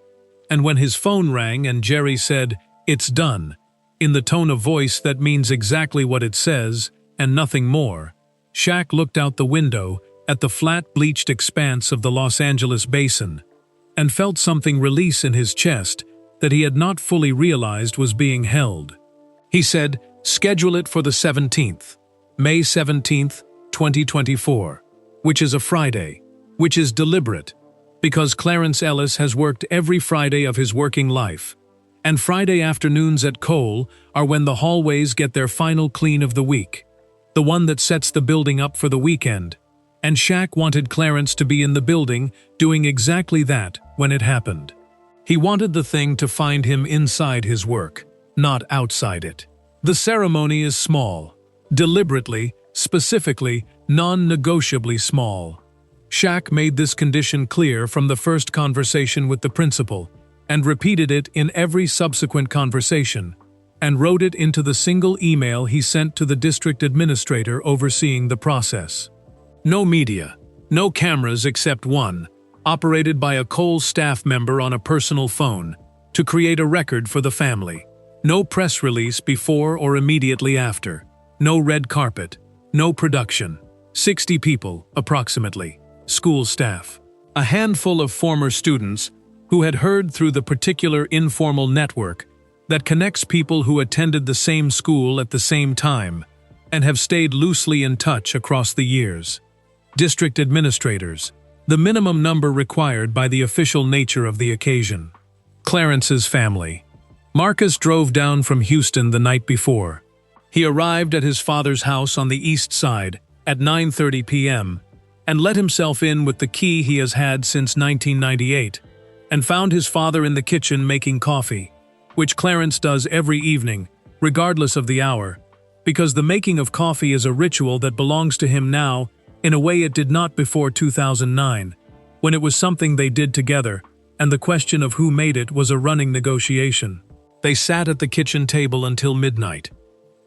And when his phone rang and Jerry said, "It's done," in the tone of voice that means exactly what it says and nothing more, Shaq looked out the window at the flat bleached expanse of the Los Angeles basin and felt something release in his chest that he had not fully realized was being held. He said, "Schedule it for the 17th, May 17th, 2024, which is a Friday, which is deliberate, because Clarence Ellis has worked every Friday of his working life, and Friday afternoons at Cole are when the hallways get their final clean of the week, the one that sets the building up for the weekend, and Shaq wanted Clarence to be in the building doing exactly that when it happened. He wanted the thing to find him inside his work, not outside it. The ceremony is small, deliberately, specifically, non-negotiably small. Shaq made this condition clear from the first conversation with the principal, and repeated it in every subsequent conversation, and wrote it into the single email he sent to the district administrator overseeing the process. No media, no cameras except one, operated by a Cole staff member on a personal phone, to create a record for the family. No press release before or immediately after. No red carpet. No production. 60 people, approximately. School staff. A handful of former students who had heard through the particular informal network that connects people who attended the same school at the same time and have stayed loosely in touch across the years. district administrators, the minimum number required by the official nature of the occasion. Clarence's family. Marcus drove down from Houston the night before. He arrived at his father's house on the east side at 9:30 p.m. and let himself in with the key he has had since 1998, and found his father in the kitchen making coffee, which Clarence does every evening, regardless of the hour, because the making of coffee is a ritual that belongs to him now in a way it did not before 2009, when it was something they did together, and the question of who made it was a running negotiation. They sat at the kitchen table until midnight.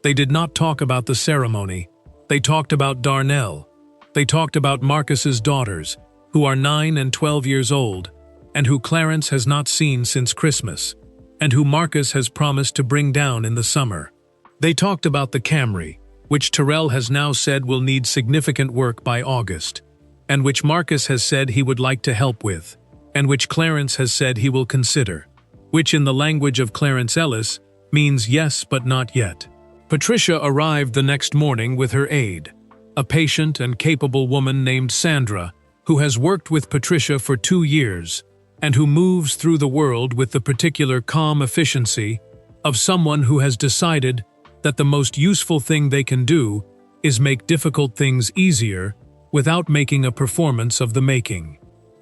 They did not talk about the ceremony. They talked about Darnell. They talked about Marcus's daughters, who are 9 and 12 years old, and who Clarence has not seen since Christmas, and who Marcus has promised to bring down in the summer. They talked about the Camry, which Terrell has now said will need significant work by August, and which Marcus has said he would like to help with, and which Clarence has said he will consider, which in the language of Clarence Ellis means yes but not yet. Patricia arrived the next morning with her aide, a patient and capable woman named Sandra, who has worked with Patricia for 2 years, and who moves through the world with the particular calm efficiency of someone who has decided that the most useful thing they can do is make difficult things easier without making a performance of the making.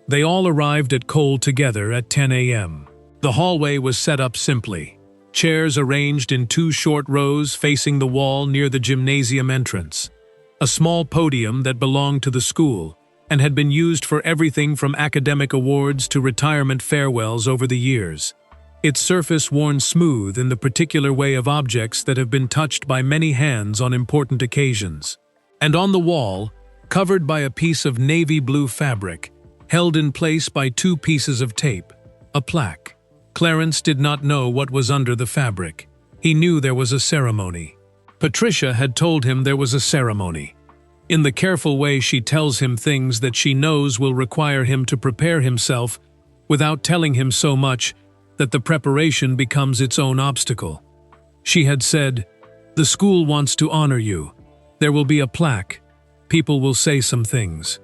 They all arrived at Cole together at 10 a.m. The hallway was set up simply. Chairs arranged in 2 short rows facing the wall near the gymnasium entrance. A small podium that belonged to the school and had been used for everything from academic awards to retirement farewells over the years. Its surface worn smooth in the particular way of objects that have been touched by many hands on important occasions. And on the wall, covered by a piece of navy blue fabric, held in place by 2 pieces of tape, a plaque. Clarence did not know what was under the fabric. He knew there was a ceremony. Patricia had told him there was a ceremony. In the careful way she tells him things that she knows will require him to prepare himself without telling him so much that the preparation becomes its own obstacle. She had said, "The school wants to honor you. There will be a plaque. People will say some things.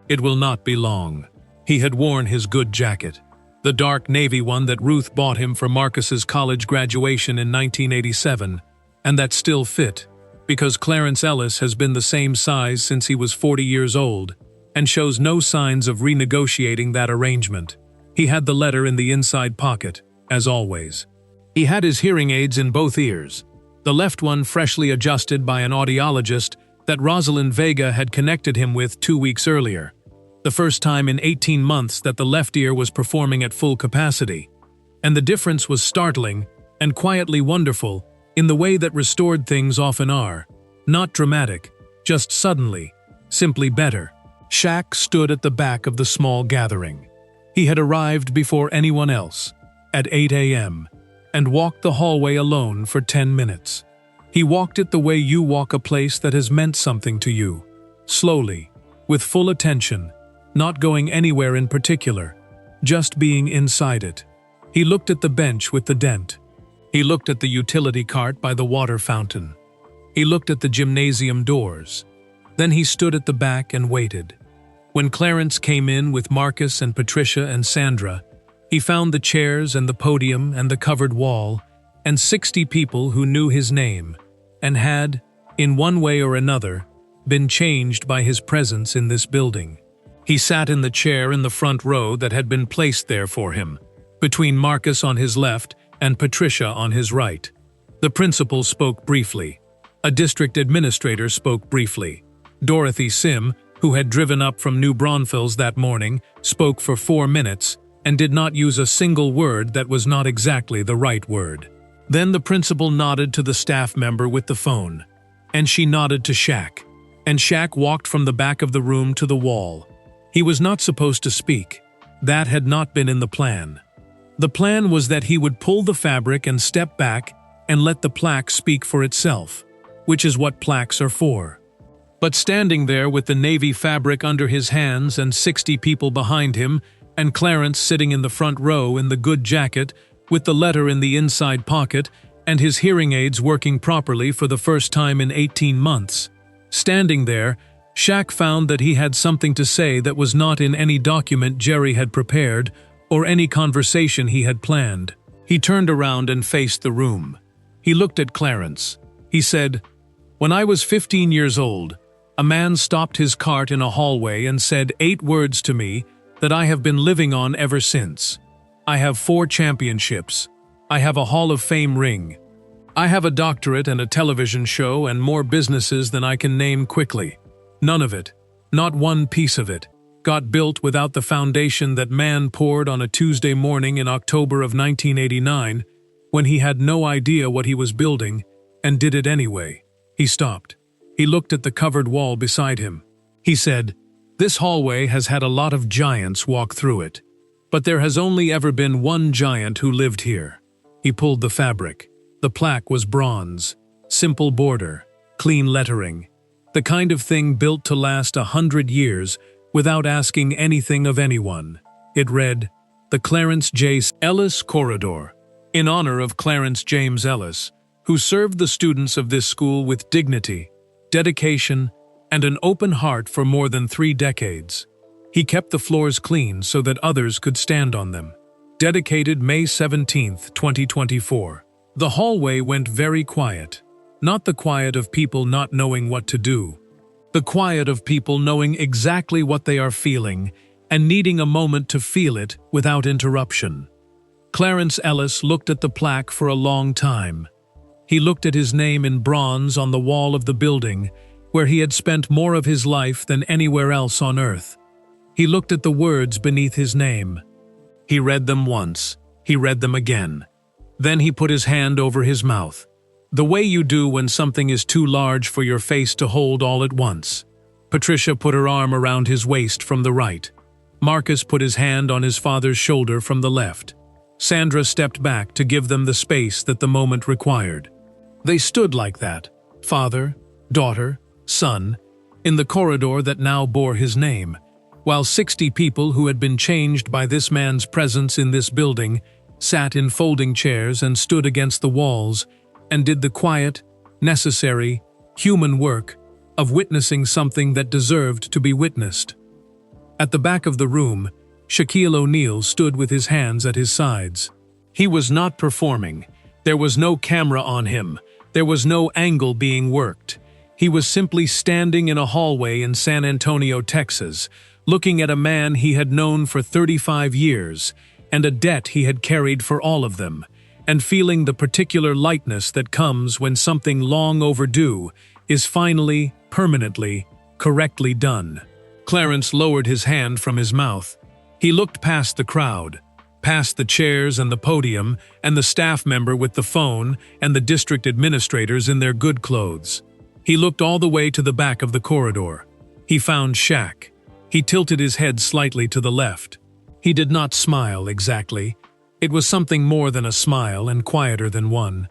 It will not be long." He had worn his good jacket, the dark navy one that Ruth bought him for Marcus's college graduation in 1987, and that still fit, because Clarence Ellis has been the same size since he was 40 years old, and shows no signs of renegotiating that arrangement. He had the letter in the inside pocket, as always. He had his hearing aids in both ears, the left one freshly adjusted by an audiologist that Rosalind Vega had connected him with 2 weeks earlier, the first time in 18 months that the left ear was performing at full capacity. And the difference was startling and quietly wonderful in the way that restored things often are, not dramatic, just suddenly, simply better. Shaq stood at the back of the small gathering. He had arrived before anyone else, at 8 a.m., and walked the hallway alone for 10 minutes. He walked it the way you walk a place that has meant something to you, slowly, with full attention, not going anywhere in particular, just being inside it. He looked at the bench with the dent. He looked at the utility cart by the water fountain. He looked at the gymnasium doors. Then he stood at the back and waited. When Clarence came in with Marcus and Patricia and Sandra, he found the chairs and the podium and the covered wall, and 60 people who knew his name, and had, in one way or another, been changed by his presence in this building. He sat in the chair in the front row that had been placed there for him, between Marcus on his left and Patricia on his right. The principal spoke briefly. A district administrator spoke briefly. Dorothy Sim, who had driven up from New Braunfels that morning, spoke for 4 minutes and did not use a single word that was not exactly the right word. Then the principal nodded to the staff member with the phone, and she nodded to Shaq, and Shaq walked from the back of the room to the wall. He was not supposed to speak. That had not been in the plan. The plan was that he would pull the fabric and step back and let the plaque speak for itself, which is what plaques are for. But standing there with the navy fabric under his hands and 60 people behind him, and Clarence sitting in the front row in the good jacket, with the letter in the inside pocket, and his hearing aids working properly for the first time in 18 months. Standing there, Shaq found that he had something to say that was not in any document Jerry had prepared or any conversation he had planned. He turned around and faced the room. He looked at Clarence. He said, "When I was 15 years old, a man stopped his cart in a hallway and said 8 words to me that I have been living on ever since. I have 4 championships. I have a Hall of Fame ring. I have a doctorate and a television show and more businesses than I can name quickly. None of it, not one piece of it, got built without the foundation that man poured on a Tuesday morning in October of 1989 when he had no idea what he was building and did it anyway." He stopped. He looked at the covered wall beside him. He said, "This hallway has had a lot of giants walk through it, but there has only ever been one giant who lived here." He pulled the fabric. The plaque was bronze, simple border, clean lettering, the kind of thing built to last 100 years without asking anything of anyone. It read, "The Clarence J. Ellis Corridor," in honor of Clarence James Ellis, who served the students of this school with dignity, dedication, and an open heart for more than 3 decades. He kept the floors clean so that others could stand on them. Dedicated May 17, 2024. The hallway went very quiet. Not the quiet of people not knowing what to do. The quiet of people knowing exactly what they are feeling and needing a moment to feel it without interruption. Clarence Ellis looked at the plaque for a long time. He looked at his name in bronze on the wall of the building, where he had spent more of his life than anywhere else on earth. He looked at the words beneath his name. He read them once. He read them again. Then he put his hand over his mouth, the way you do when something is too large for your face to hold all at once. Patricia put her arm around his waist from the right. Marcus put his hand on his father's shoulder from the left. Sandra stepped back to give them the space that the moment required. They stood like that, father, daughter, son, in the corridor that now bore his name, while 60 people who had been changed by this man's presence in this building sat in folding chairs and stood against the walls and did the quiet, necessary, human work of witnessing something that deserved to be witnessed. At the back of the room, Shaquille O'Neal stood with his hands at his sides. He was not performing. There was no camera on him. There was no angle being worked. He was simply standing in a hallway in San Antonio, Texas, looking at a man he had known for 35 years and a debt he had carried for all of them, and feeling the particular lightness that comes when something long overdue is finally, permanently, correctly done. Clarence lowered his hand from his mouth. He looked past the crowd, past the chairs and the podium and the staff member with the phone and the district administrators in their good clothes. He looked all the way to the back of the corridor. He found Shaq. He tilted his head slightly to the left. He did not smile exactly. It was something more than a smile and quieter than one.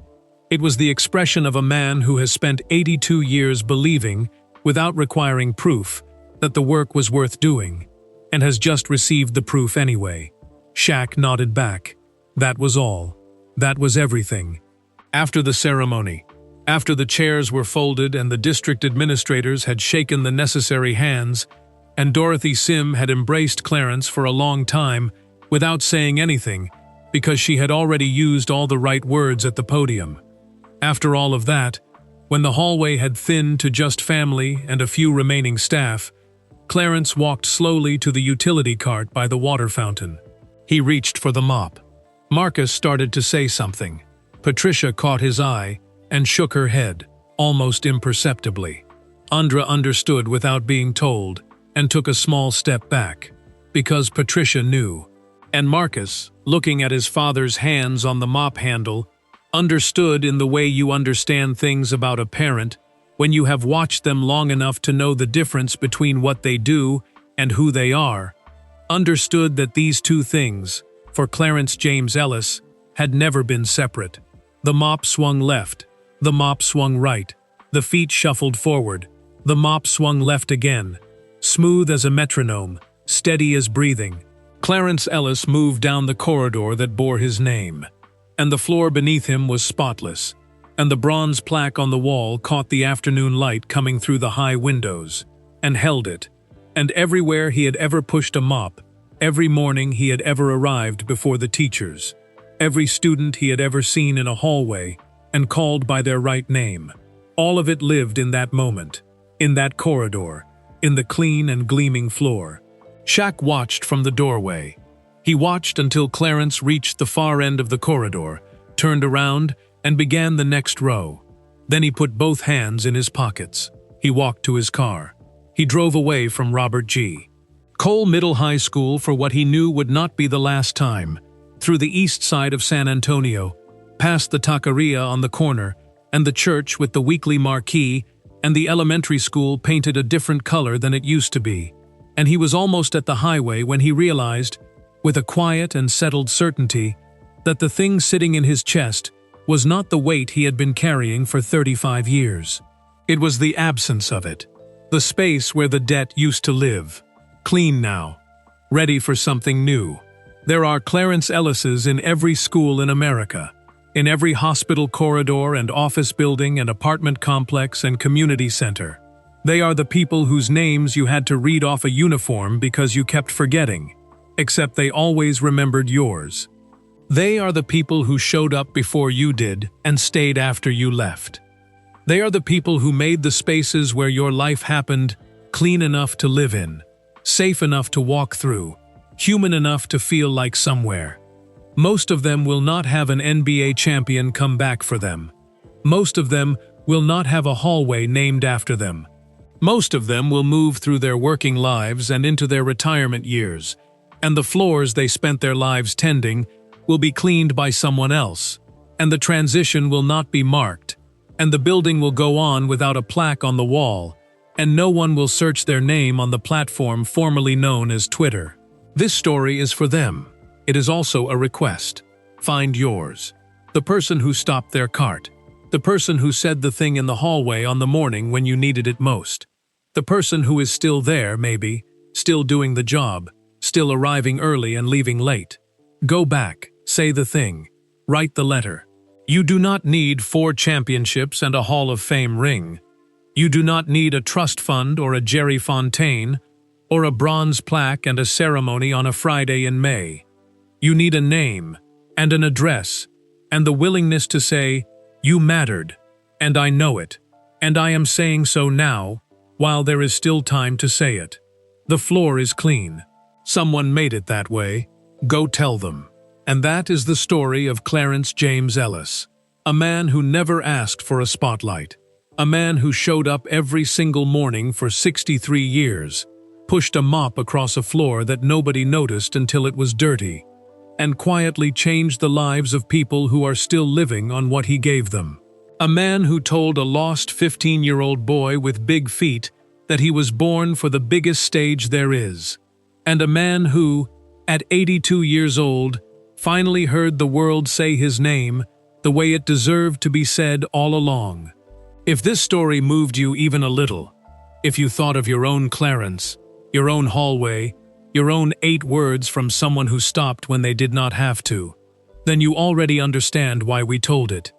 It was the expression of a man who has spent 82 years believing, without requiring proof, that the work was worth doing, and has just received the proof anyway. Shaq nodded back. That was all. That was everything. After the ceremony, after the chairs were folded and the district administrators had shaken the necessary hands, and Dorothy Sim had embraced Clarence for a long time without saying anything, because she had already used all the right words at the podium. After all of that, when the hallway had thinned to just family and a few remaining staff, Clarence walked slowly to the utility cart by the water fountain. He reached for the mop. Marcus started to say something. Patricia caught his eye and shook her head, almost imperceptibly. Andra understood without being told and took a small step back, because Patricia knew. And Marcus, looking at his father's hands on the mop handle, understood in the way you understand things about a parent when you have watched them long enough to know the difference between what they do and who they are, understood that these two things, for Clarence James Ellis, had never been separate. The mop swung left, the mop swung right, the feet shuffled forward, the mop swung left again, smooth as a metronome, steady as breathing. Clarence Ellis moved down the corridor that bore his name, and the floor beneath him was spotless, and the bronze plaque on the wall caught the afternoon light coming through the high windows. and held it, and everywhere he had ever pushed a mop, every morning he had ever arrived before the teachers, every student he had ever seen in a hallway and called by their right name. All of it lived in that moment, in that corridor, in the clean and gleaming floor. Shaq watched from the doorway. He watched until Clarence reached the far end of the corridor, turned around, and began the next row. Then he put both hands in his pockets. He walked to his car. He drove away from Robert G. Cole Middle High School for what he knew would not be the last time, through the east side of San Antonio, past the taqueria on the corner, and the church with the weekly marquee, and the elementary school painted a different color than it used to be. And he was almost at the highway when he realized, with a quiet and settled certainty, that the thing sitting in his chest was not the weight he had been carrying for 35 years. It was the absence of it, the space where the debt used to live, clean now, ready for something new. There are Clarence Ellises in every school in America, in every hospital corridor and office building and apartment complex and community center. They are the people whose names you had to read off a uniform because you kept forgetting, except they always remembered yours. They are the people who showed up before you did and stayed after you left. They are the people who made the spaces where your life happened clean enough to live in, safe enough to walk through, human enough to feel like somewhere. Most of them will not have an NBA champion come back for them. Most of them will not have a hallway named after them. Most of them will move through their working lives and into their retirement years, and the floors they spent their lives tending will be cleaned by someone else, and the transition will not be marked, and the building will go on without a plaque on the wall, and no one will search their name on the platform formerly known as Twitter. This story is for them. It is also a request. Find yours. The person who stopped their cart. The person who said the thing in the hallway on the morning when you needed it most. The person who is still there, maybe, still doing the job, still arriving early and leaving late. Go back, say the thing, write the letter. You do not need 4 championships and a Hall of Fame ring. You do not need a trust fund or a Jerry Fontaine, or a bronze plaque and a ceremony on a Friday in May. You need a name, and an address, and the willingness to say, you mattered, and I know it, and I am saying so now, while there is still time to say it. The floor is clean. Someone made it that way. Go tell them. And that is the story of Clarence James Ellis, a man who never asked for a spotlight, a man who showed up every single morning for 63 years, pushed a mop across a floor that nobody noticed until it was dirty, and quietly changed the lives of people who are still living on what he gave them. A man who told a lost 15-year-old boy with big feet that he was born for the biggest stage there is. And a man who, at 82 years old, finally heard the world say his name the way it deserved to be said all along. If this story moved you even a little, if you thought of your own Clarence, your own hallway, your own 8 words from someone who stopped when they did not have to, then you already understand why we told it.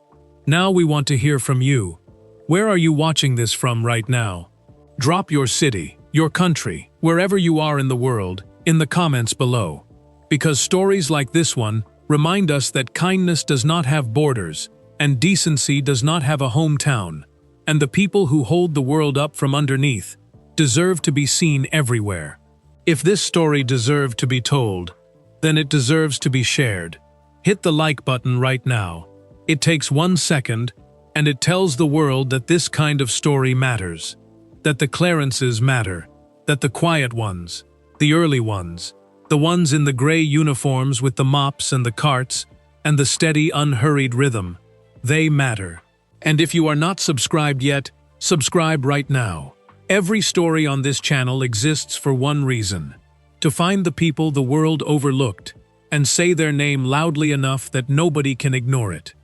Now we want to hear from you. Where are you watching this from right now? Drop your city, your country, wherever you are in the world, in the comments below. Because stories like this one remind us that kindness does not have borders, and decency does not have a hometown, and the people who hold the world up from underneath deserve to be seen everywhere. If this story deserved to be told, then it deserves to be shared. Hit the like button right now. It takes 1 second, and it tells the world that this kind of story matters, that the Clarences matter, that the quiet ones, the early ones, the ones in the gray uniforms with the mops and the carts, and the steady, unhurried rhythm, they matter. And if you are not subscribed yet, subscribe right now. Every story on this channel exists for one reason: to find the people the world overlooked, and say their name loudly enough that nobody can ignore it.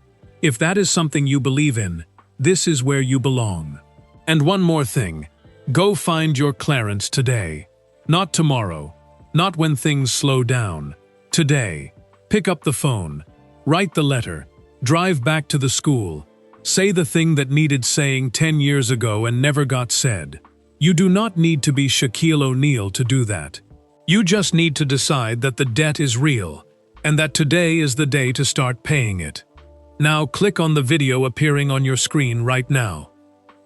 If that is something you believe in, this is where you belong. And one more thing, go find your Clarence today. Not tomorrow, not when things slow down. Today. Pick up the phone, write the letter, drive back to the school, say the thing that needed saying 10 years ago and never got said. You do not need to be Shaquille O'Neal to do that. You just need to decide that the debt is real, and that today is the day to start paying it. Now click on the video appearing on your screen right now,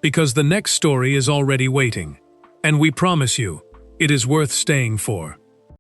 because the next story is already waiting, and we promise you, it is worth staying for.